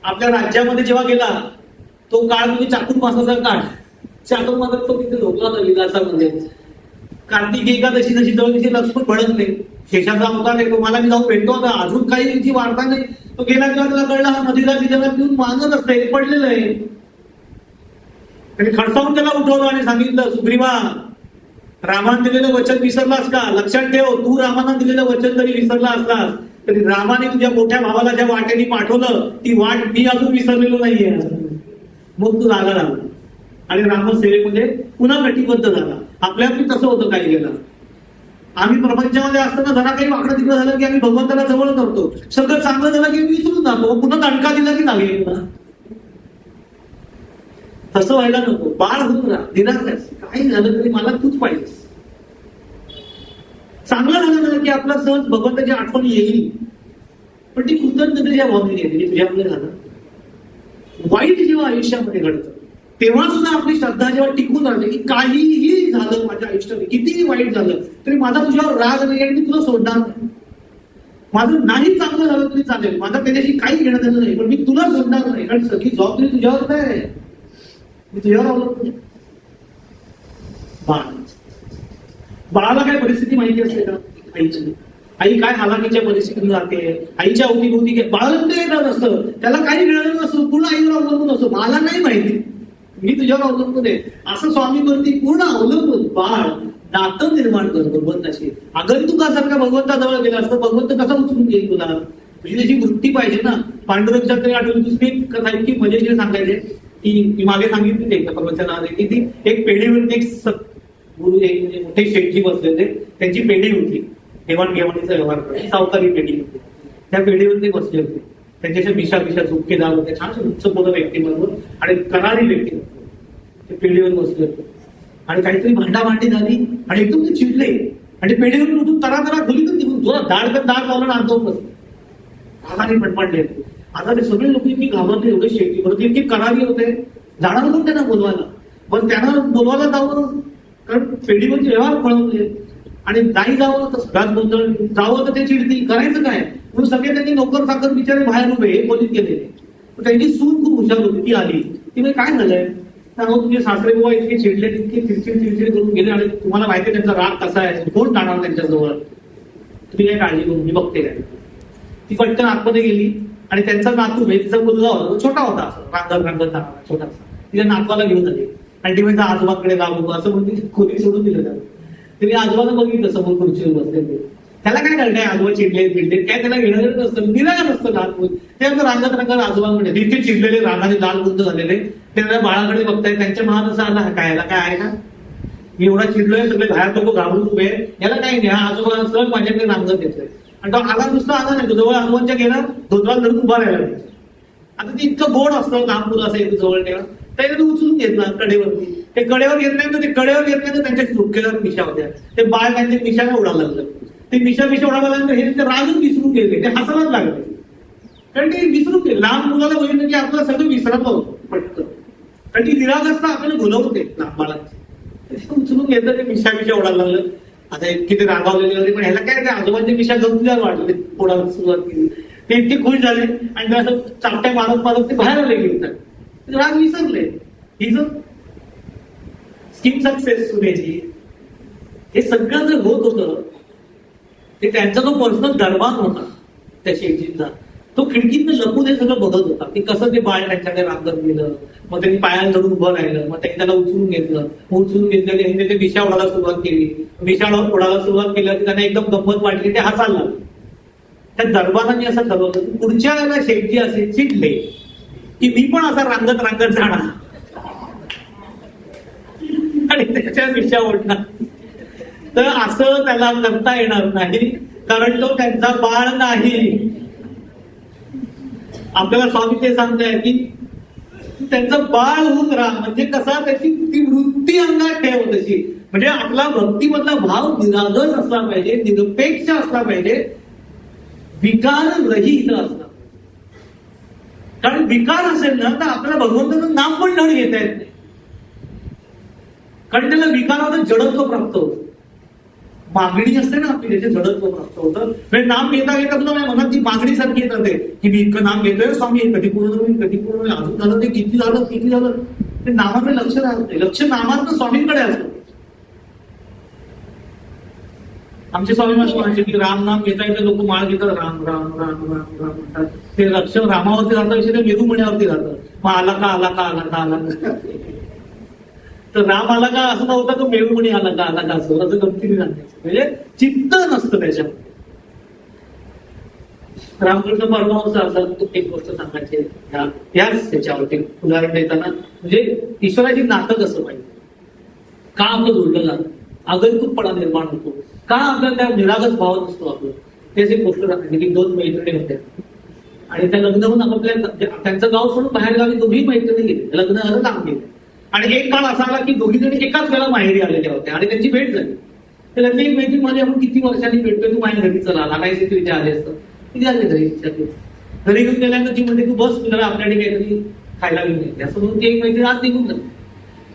आपल्या राज्यामध्ये जेव्हा गेला तो काळ म्हणजे चातुर्मासाचा काळ. चातुर्मासात तो तिथे झोपला होता विलासामध्ये. कार्तिक एकादशी जशी जवळ तिथे लक्ष्मण पडत नाही, शेषाचा अवतार आहे, तो मला मी जाऊन भेटतो होता, अजून काही तिची वार्ता नाही. तो गेला तेव्हा त्याला कळला हा नदीला तिच्याला पिऊन मागत असते, पडलेलं आहे. आणि खडसावून त्याला उठवलं आणि सांगितलं सुग्रीवा रामानं दिलेलं वचन विसरलास का? लक्षात ठेव, तू रामानं दिलेलं वचन जरी विसरला असलास तरी रामाने तुझ्या मोठ्या भावाला ज्या वाटेने पाठवलं ती वाट मी अजून विसरलेलो नाहीये. मग तू जागा राहिला आणि रामसेवेमध्ये पुन्हा कटिबद्ध झाला. आपल्या तसं होतं काही गेलं. आम्ही प्रपंचामध्ये असताना जरा काही वाकडं तिकडं झालं की आम्ही भगवंताला जवळ करतो, सगळं चांगलं झालं की विसरून जातो, पुन्हा दणका दिला की नाही. तसं व्हायला नको. बाळ होत राहा, निरागस, काही झालं तरी मला तूच पाहिजेस. चांगलं झालं ना की आपला सहज भगवंताची आठवण येईल, पण ती कृतज्ञतेच्या भावनेने येते. तुझ्यामध्ये झालं. वाईट जेव्हा आयुष्यामध्ये घडतं तेव्हा सुद्धा आपली श्रद्धा जेव्हा टिकून राहते की काहीही झालं माझ्या आयुष्यात, कितीही वाईट झालं तरी माझा तुझ्यावर राग नाही आणि मी तुला सोडणार नाही. माझं नाही चांगलं झालं तरी चालेल, माझा त्याच्याशी काही घेणं देणं नाही, पण मी तुला सोडणार नाही. कारण सगळी जबाबदारी तुझ्यावर आहे, मी तुझ्यावर अवलंबून. बाळाला काय परिस्थिती माहिती असते का आईची? आई काय हालाकीच्या परिस्थितीतून जाते, आईच्या अवतीभोवती बाळाला ते येणार असतं, त्याला काही मिळालं नसतं, पूर्ण आईवर अवलंबून असतो. मला नाही माहिती, मी तुझ्यावर अवलंबून आहे असं स्वामीवरती पूर्ण अवलंबून बाळ नातं निर्माण करतो भगवंताशी. आगंतुकासारखा भगवंताजवळ गेला असतं, भगवंत कसा उचलून घेईल तुला? म्हणजे त्याची वृत्ती पाहिजे ना. पांडुरंग तरी आठवली दुसरी एक कथा इतकी मजेशीर सांगायचे की मी मागे सांगितली एका प्रवचनामध्ये की ती एक पेढीवरती एक गुरु एक म्हणजे मोठे शेठजी बसले होते, त्यांची पेढी होती देवाणघेवाणीचा व्यवहार करते, सावकारी पेढी होती. त्या पेढीवरती बसले होते, त्यांच्याशी मिशा झुपकेदार होते, छान उच्चपूर्ण व्यक्तिमत्व आणि करारी व्यक्तिमत्व. ते पेढीवर बसले होते आणि काहीतरी भांडाभांडी झाली आणि एकदम ते चिडले आणि पेढीवरून उठून तरा खोलीतून निघून तुला दाड लावलं आणतो बसले आणि पटपडले. आता ते सगळे लोक इतकी घाबरले एवढे शेती परत इतके करारी होते, जाणार पण त्यांना बोलवायला, पण त्यांना बोलवायला जावं कारण पेढीवरचे व्यवहार पळवले आणि नाही जावं तर सगळ्याच गोंधळ, जावं तर ते चिडतील, करायचं काय म्हणून सगळे त्यांनी नोकर चाकर बिचारे बाहेर उभे खोलीत गेलेले. त्यांची सून खूप हुशार होती, ती आली, ती म्हणजे काय झालंय त्यामुळे तुमचे सासरे बुवा इतके चिडले तितके चिडचिड करून गेले आणि तुम्हाला माहिती आहे त्यांचा राग कसा आहे, कोण जाणार त्यांच्याजवळ, तुम्ही काय काळजी करून मी बघते काय. ती पटकन आतमध्ये गेली आणि त्यांचा नातू म्हणजे तिचा मुलगा होता, छोटा होता असं रांगत छोटासा, तिच्या नातवाला घेऊन आले आणि ती म्हणजे आजोबाकडे लागू असं म्हणून खोली सोडून दिलं त्याला. तिने आजोबाला बघितलं समोर खुर्चीवर बसले, त्याला काय कळतंय आजोबा चिडले काय त्याला घेणं नसतं, निराळ नसतं लहान मुलं. ते आता रांगत आजोबांकडे तिथे चिडलेले रागाने लाल बुंद झालेले ते त्या बाळाकडे बघताय, त्यांच्या मनात असं आला काय याला काय आहे ना, मी एवढा चिडलोय, सगळे बाहेर लोक घाबरून उभे, याला काय नाही, हा आजोबा सहज माझ्याकडे रांगत येतोय आणि तो आला नुसता आला नाही, तो जवळ आजोबांच्या गेला धोत्राला धरून उभा राहिला. आता ते इतकं गोड असतं लहान मुलं असं येतं जवळ ठेवा, त्याने उचलून घेतला कडेवरती, ते कडेवर घेत नाही तर ते कडेवर घेत नाही तर त्यांच्या झुपकेवर मिशा होत्या, ते बाळ त्यांच्या मिशाला उडायला लागलं, ते मिशा उडायला लागलं, हे ते राजून विसरून गेले, ते हसायलाच लागले कारण ते विसरून गेले. लहान मुलाला बघितलं की आपलं सगळं विसरत होतं पटकन, कारण ती निरागसता आपल्याला भुलवते लहान बाळांची. उचलून घेतलं, ते मिशा उडायला लागलं. आता इतके ते रागावलेले होते, पण ह्याला काय ते आजोबांच्या मिशा गमतीदार वाटले, ओढायला सुरुवात केली, ते इतके खुश झाले आणि ते असं चापट्या मारत ते बाहेर आले गेले, राग विसरले. ही जर स्कीम सक्सेस सुनेची हे सगळं जर होत होतं, ते त्यांचा जो पर्सनल दरबार होता त्या शेठजींचा, तो खिडकीतनं लपून हे सगळं बघत होता की कसं ते बाळ त्यांच्याकडे रांगत गेलं, मग त्यांनी पायाला धरून उभं राहिलं, मग त्यांनी त्याला उचलून घेतलं ते मिशा उडायला सुरुवात केली, मिशा उडायला सुरुवात केल्यावर त्यांना एकदम गंमत वाटली, ते हसायला लागले. त्या दरबाराने असं ठरवलं की पुढच्या वेळेला शेठजी असे चिडले की मी पण असा रांगत जाणार आणि त्याच्या मिशा ओढणार, तर असं त्याला करता येणार नाही कारण तो त्यांचा बाळ नाही. आपल्याला स्वामी ते सांगताय की त्यांचं बाळ होऊन राहा, म्हणजे कसा त्याची ती वृत्ती अंगात ठेव तशी, म्हणजे आपला भक्तीमधला भाव निरागस असला पाहिजे, निरपेक्ष असला पाहिजे, विकार रहित असला. कारण विकार असेल ना तर आपल्याला भगवंताचं नाम पण धड घेता येत नाही, कारण त्याला विकाराचं जडत्व प्राप्त होतं. मागणी असते ना आपली, त्याचे जडत्व प्राप्त होतं. म्हणजे नाम घेता घेता तुला मनात ती मागणी सारखी येत होते की मी इतकं नाम घेतोय स्वामी, कधी पूर्ण होईल, अजून झालं ते किती झालं ते नामाकडे लक्ष राहत नाही, लक्ष नामात स्वामींकडे असतं. आमचे स्वामी म्हणायचे की राम नाम घेता येतं, लोक माळ घेतात राम राम राम राम राम म्हणतात, ते लक्ष रामावरती राहतं, ते मेरुमण्यावरती राहतं, मग आला का तर राम आला का असं नव्हता, तो मेरुमणी आला का असं गमतीने सांगायचं, म्हणजे चित्त नसतं त्याच्यामध्ये. रामकृष्ण परमहंस असं एक गोष्ट सांगायची याच त्याच्यावरती उदाहरण देताना, म्हणजे ईश्वराची नातं कसं पाहिजे, का आपलं जोडलं जातं, आगंतुकपणा निर्माण होतो, का आपल्याला त्या निरागस भाव नसतो आपलं, तेच एक गोष्ट सांगायची की 2 मैत्रिणी होत्या आणि त्या लग्न होऊन आपल्या त्यांचं गाव सोडून बाहेर गावी दोघी मैत्रिणी गेले, लग्न झालं काम केलं आणि एक काळ असा आला की दोघी जणी एकाच वेळेला माहेरी आलेल्या होत्या आणि त्यांची भेट झाली. त्यातली एक मैत्री माझी, आपण किती वर्षांनी भेटतोय, तू माझ्या घरी चला, लागायचे तू इथे आले असतं, किती आले घरी घेऊन गेल्यानंतर ती म्हणते तू बस, तुला आपल्याकडे काहीतरी खायला घेऊन येते, असं म्हणून ती एक मैत्री आज निघून जाते.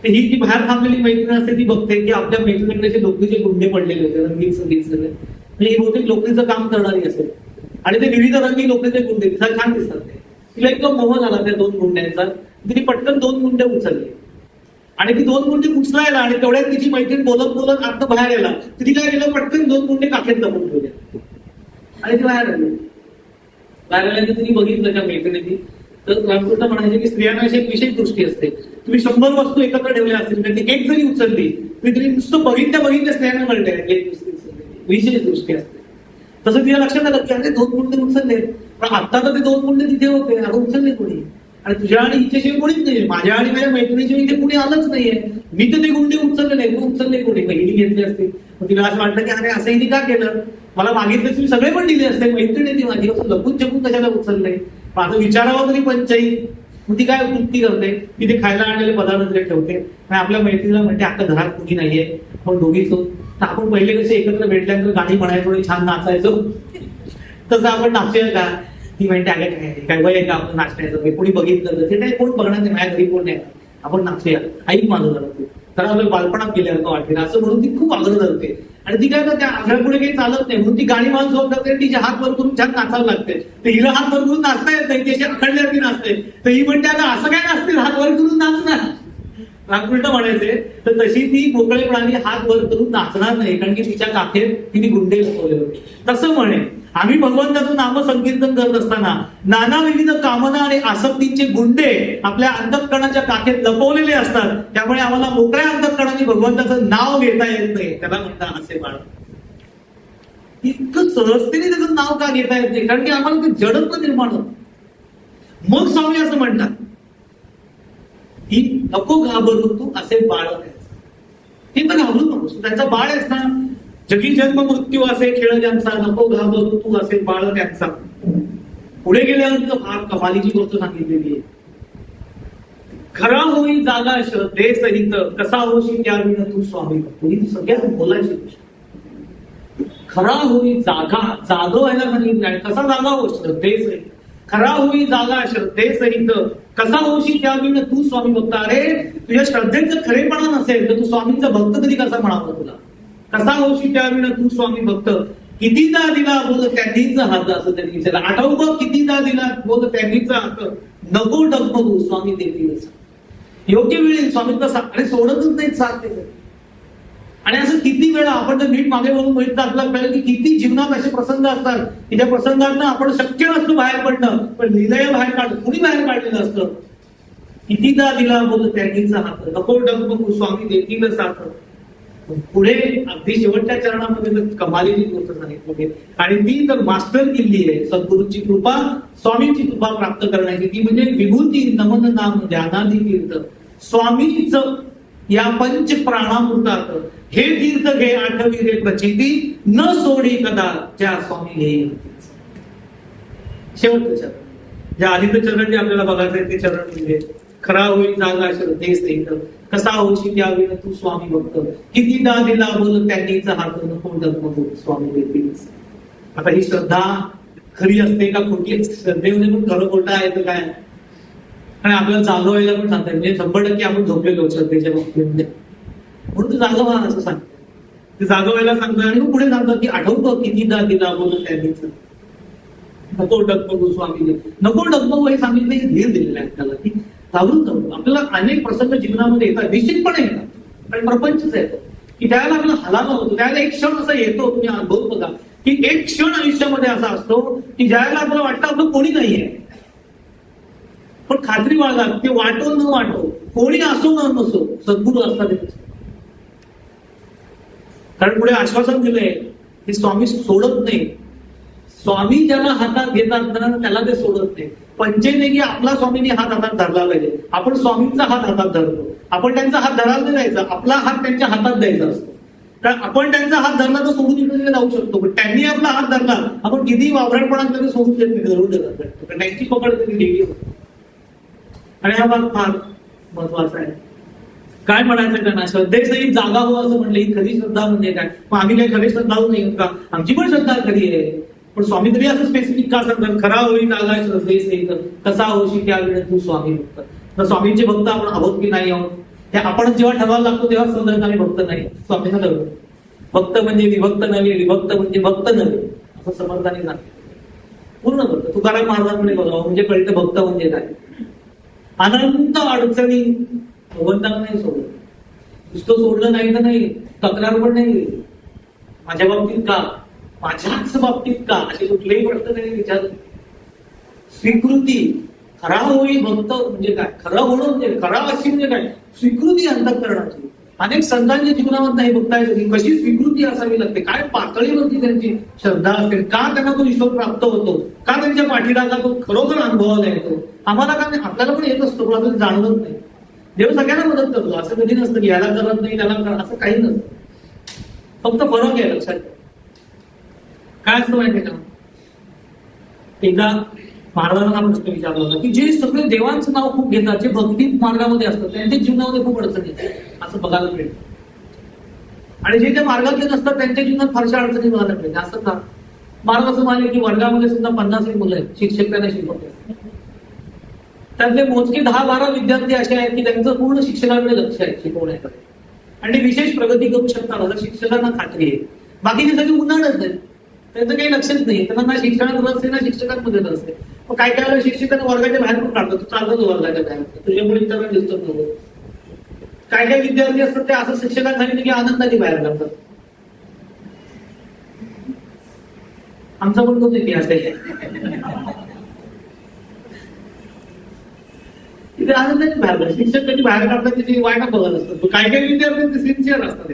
ही जी बाहेर थांबलेली मैत्रीण असते ती बघते की आपल्या मैत्रिणीकडे लोकरीचे गुंडे पडलेले होते, रंगीत संगीत सगळे, म्हणजे ही बहुतेक लोकरीचं काम करणारी असेल आणि ते विविध रंगी लोकरीचे गुंडे दिसायला छान दिसतात. तिला एकदम मोह झाला त्या 2 गुंड्यांचा, तिने पटकन 2 गुंडे उचलले आणि ती 2 गुंडे उचलायला आणि तेवढ्यात तिची मैत्रीण बोलत आत बाहेर यायला, तिने काय केलं, पटकन 2 गुंडे काखेत लपून ठेवले आणि ती बाहेर आली. बाहेर आल्यानंतर तिने बघितलं त्या मैत्रिणीची, तर रामकृष्ण म्हणायचे की स्त्रियांना अशी एक विशेष दृष्टी असते, तुम्ही 100 वस्तू एकत्र ठेवल्या असतील तर ती एक जरी उचलली तरी नुसतं बघितल्या स्त्रियांना कळते एक दुसरी विशेष दृष्टी असते. तसं तिला लक्षात आलं की अरे 2 गुंडे उचलले, पण आता तर ते 2 गुंडे तिथे होते, आता उचलले कोणी? आणि तुझ्या आणि हिच्याशिवाय कोणीच नाही, माझ्या आणि माझ्या मैत्रिणीशिवाय इथे कोणी आलंच नाहीये. मी तर ते गुंडे उचलले नाही, तू उचलले कोणी? पहिली घेतली असते. मग तिला असं वाटलं की अरे असं हिने का केलं, मला मागितलं तुम्ही सगळे पण दिले असते, मैत्रिणी ती माझी, असं लपून छपून कशाला उचललंय? आता विचारावं तरी पंचायत. मग ती काय कृती करते की ते खायला आणलेले पदार्थ तिथे ठेवते आणि आपल्या मैत्रिणीला म्हणते आता घरात कुणी नाहीये, आपण दोघीच होत, तर आपण पहिले कसे एकत्र भेटल्यानंतर गाणी म्हणायचो आणि छान नाचायचो, तसं आपण नाचूया का? ती म्हणते अगं काय वय आहे का आपण नाचण्याचं, कोणी बघितलं तर ते नाही, कोण बघणार नाही, माझ्या घरी कोण नाही, आपण नाचूया, ऐक माझं जरा तू, तर आपल्या बालपणात गेल्यासारखं वाटेल, असं म्हणून ती खूप आग्रह करते. आणि ती काय त्या आग्रहापुढे काही चालत नाही, म्हणून ती गाणी म्हणून झोप करते, तिचे हात वर करून छान नाचायला लागते. तर हिला हात वर करून नाचता येत नाही, त्याची अखंडल्यावरती नाचते. तर ही म्हणते आता असं काय नाचते, हात वर करून नाचणार, उलट म्हणायचे. तर तशी ती मोकळेपणाने हात वर करून नाचणार नाही, कारण की तिच्या काखेत तिने गुंडे लपवले होते. तसं म्हणे आम्ही भगवंताचं नामसंकीर्तन करत असताना नाना विविध कामना आणि आसक्तींचे गुंडे आपल्या अंतःकरणाच्या काखेत लपवलेले असतात, त्यामुळे आम्हाला मोकळ्या अंतःकरणाने भगवंताचं नाव घेता येत नाही, त्याला म्हणतात असे बाळ. इतकं सहजतेने त्याचं नाव का घेता येत नाही, कारण की आम्हाला ते जडत्व निर्माण होत. मग स्वामी असं म्हणतात की नको घाबरू तू असे बाळक आहेस. हे तर घाबरू नकोस, त्याचा बाळ आहेस ना, जगी जन्म मृत्यू असे खेळ ज्यांचा, नको घाबरू तू असे बाळ त्यांचा. पुढे गेल्यानंतर फार कमालीची गोष्ट सांगितलेली आहे. खरा होई जागा श्रद्धे सहित, कसा होशी त्याविण तू स्वामी भक्त. ही सगळ्यात बोलायची गोष्ट. खरा होई जागा, जागा व्हायला सांगितलं आहे. कसा जागा हो? श्रद्धे सहित. खरा होई जागा श्रद्धे सहित, कसा होशी त्याविण तू स्वामी भक्त. अरे तुझ्या श्रद्धेचं खरेपणा नसेल तर तू स्वामींचा भक्त कधी कसा म्हणावं तुला? कसा होशी त्याविण तू स्वामी भक्त. कितीदा दिला बोल त्यांनीच हात, असं त्यांनी विचारलं. आठव बघ, कितीदा दिला बोल त्यांनीच हात, नको डगमगू स्वामी देतीलच. योग्य वेळी स्वामींचा साथ, आणि सोडतच नाही साथ देत. आणि असं किती वेळा आपण जर नीट मागे बघून बघितलं आपल्याला कळेल की किती जीवनात असे प्रसंग असतात की त्या प्रसंगातनं आपण शक्य नसतं बाहेर पडणं, पण लिलया बाहेर काढ, कुणी बाहेर काढलेलं असतं. कितीदा दिला बोल त्यांनीच हात, नको डगमगू स्वामी देतीलच साथ. पुढे अगदी शेवटच्या चरणामध्ये तर कमालीची गोष्ट सांगितली, आणि ती तर मास्टर किल्ली आहे सद्गुरूंची कृपा, स्वामींची कृपा प्राप्त करण्याची. ती म्हणजे विभूती नमन नाम ध्यानादी तीर्थ, स्वामीच या पंच प्राणामृतात, हे तीर्थ घे आठवी रे प्रचिती, न सोडी कदा ज्या स्वामी घेईल. शेवटचं चरण, ज्या आधीचं चरण जे आपल्याला बघायचं आहे ते चरण म्हणजे खरा होईल जागा श्रद्धे सहित, कसा होशी त्यावेळी तू स्वामी भक्त. कितीदा दिला बोल त्यांनीच हात, नको डगमगू स्वामी देतीलच. आता ही श्रद्धा खरी असते का खोटी असते? श्रद्धेमध्ये पण खरं खोटं आहे तर काय? आणि आपल्याला जागवायला पण सांगतात, म्हणजे 100% आपण झोपलेलो श्रद्धेच्या बाबतीमध्ये, म्हणून तू जागा व्हा असं सांगतात. ते जागवायला सांगतात आणि मग पुढे सांगतात की आठवतं कितीदा दिला बोल त्यांनीच, नको डगमगू स्वामी दे. नको डगमगू हे सांगितलं, हे धीर दिलेलं आहे आपल्याला की घाबरून जाऊ. आपल्याला अनेक प्रसंग जीवनामध्ये येतात, निश्चितपणे येतात, आणि प्रपंचच येतो की त्यावेळेला आपल्याला हलावा होतो. त्यावेळेला एक क्षण असा येतो, तुम्ही अनुभव बघा की एक क्षण आयुष्यामध्ये असा असतो की ज्यावेळेला आपल्याला वाटतं आपलं कोणी नाहीये, पण खात्री बाळगा ते वाटो न वाटो, कोणी असो न नसो, सद्गुरू असतात. कारण पुढे आश्वासन दिलंय की स्वामी सोडत नाही. स्वामी ज्याला हातात घेतात ना त्याला ते सोडत नाही. पंचेने की आपला स्वामींनी हात हातात धरला पाहिजे. आपण स्वामींचा हात हातात धरतो, आपण त्यांचा हात धरायला नाही जायचा, आपला हात त्यांच्या हातात द्यायचा असतो. कारण आपण त्यांचा हात धरला तर सोडून इकडे जाऊ शकतो, पण त्यांनी आपला हात धरला आपण किती वावरणपणात सोडून देत नाही, धरून देतात. कारण त्यांची पकड कधी डेली होती. आणि हा भाग फार महत्वाचा आहे. काय म्हणायचं त्यांना? श्रद्धेसहित जागा हो असं म्हणलं. ही खरी श्रद्धा म्हणजे काय? मग आम्ही काही खरी श्रद्धाळू नाही का? आमची पण श्रद्धा खरी आहे, पण स्वामी तरी असं स्पेसिफिक का सांगतात? खरा होई जागा श्रद्धेसहित, कसा होशी त्यावेळी तू स्वामी भक्त. तर स्वामींचे भक्त आपण आहोत की नाही आहोत हे आपण जेव्हा ठरवायला लागतो तेव्हा समजायचं आम्ही भक्त नाही. स्वामींना ठरवलं भक्त म्हणजे विभक्त नव्हे, विभक्त म्हणजे भक्त नव्हे असं समर्थाने सांगतो. पूर्ण भक्त तुकाराम महाराजांकडे बघावं म्हणजे कळतं भक्त म्हणजे काय. अनंत अडचणी भगवंतांना नाही सोडलं, नुसतं सोडलं नाही तर नाही, तक्रार पण नाही माझ्या बाबतीत का, माझ्याच बाबतीत का, असे कुठलेही प्रश्न नाही विचारले. स्वीकृती. खरा होई भक्त म्हणजे काय? खरं होणं म्हणजे खरा अशी म्हणजे काय? स्वीकृती अंतःकरणाची. अनेक संतांच्या जीवनामध्ये हे बघता येतं की कशी स्वीकृती असावी लागते, काय पातळीवरती त्यांची श्रद्धा असते, का त्यांना तो ईश्वर प्राप्त होतो, का त्यांच्या पाठीरागा तो खरोखर अनुभवायला येतो. आम्हाला का नाही, आपल्याला पण येत असतो पण आपल्याला जाणवत नाही. देव सगळ्यांना मदत करतो, असं कधी नसतं की याला करत नाही त्याला करत, असं काही नसतं. फक्त फरक आहे लक्षात. काय असतं माहितीये का, एकदा महाराजांना प्रश्न विचारला होता की जे सगळे देवांचं नाव खूप घेतात, जे भक्ती मार्गामध्ये असतात, त्यांच्या जीवनामध्ये खूप अडचण येते असं बघायला मिळतं. आणि जे त्या मार्गातले नसतात त्यांच्या जीवनात फारशा अडचणी बघायला मिळते. असं का? महाराज असं मानले की वर्गामध्ये सुद्धा 50 मुलं आहेत, शिक्षक त्यांना शिकवतात. त्यातले मोजके 10-12 विद्यार्थी असे आहेत की त्यांचं पूर्ण शिक्षकांकडे लक्ष आहे शिकवण्याकडे, आणि ते विशेष प्रगती करू शकतात असं शिक्षकांना खात्री आहे. बाकीचे सगळे उन्हाळच आहेत, त्यांचं काही लक्षच नाही, त्यांना ना शिक्षणात रस आहे ना शिक्षकांमध्ये रस आहे. मग काय काय वेळेला शिक्षकांना वर्गाच्या बाहेर पण काढतो, तू चालतो वर्गाच्या बाहेर, तुझ्यामुळे इतरांना डिस्टर्ब नको. काय काय विद्यार्थी असतात ते असं शिक्षकांना सांगितलं की आनंदाने बाहेर काढतात. आमचा पण तोच इतिहास आहे. तिथे आनंदाने बाहेर काढतात, शिक्षक कधी बाहेर काढतात त्याची वाईट बघत असतात. काय काय विद्यार्थी सिन्सिअर असतात,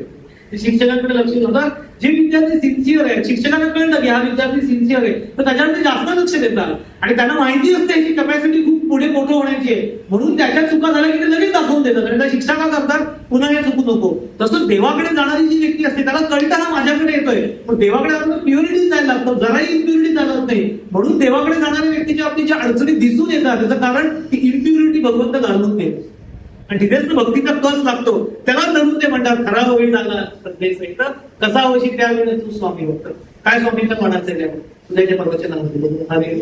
ते शिक्षकांकडे लक्ष देतात. जे विद्यार्थी सिन्सिअर आहेत, शिक्षकांना कळलं की हा विद्यार्थी सिन्सिअर आहे, तर त्याच्यावर जास्त लक्ष देतात. आणि त्यांना माहिती असते याची कॅपॅसिटी खूप पुढे मोठं होण्याची आहे, म्हणून त्याच्या चुका झाल्या की ते लगेच दाखवून देतात. आणि त्या शिक्षका करतात पुन्हा हे चुकू नको. तसं देवाकडे जाणारी जी व्यक्ती असते त्याला कळतं हा माझ्याकडे येतोय, पण देवाकडे आपण प्युरिटी जायला लागतं, जराही इम्प्युरिटी चालत नाही. म्हणून देवाकडे जाणाऱ्या व्यक्तीच्या आपल्या अडचणी दिसून येतात, त्याचं कारण ती इम्प्युरिटी भगवंत घालून देतो. आणि तिथेच भक्तीचा कस लागतो. त्याला धरून ते म्हणतात खरा होईल झाला सहित कसा होशी त्यावेळेला तू स्वामी होत. काय स्वामींना म्हणायचं आहे उद्याच्या प्रवचनामध्ये, हरे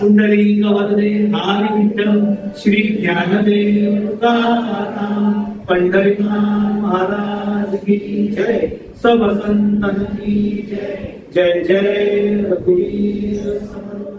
कुंडली कवरे हरी विठ्ठल श्री ज्ञानदेव तुकाराम पंढरीनाथ महाराज की जय, सब संतान की जय. जय जय रघुवीर समर्थ.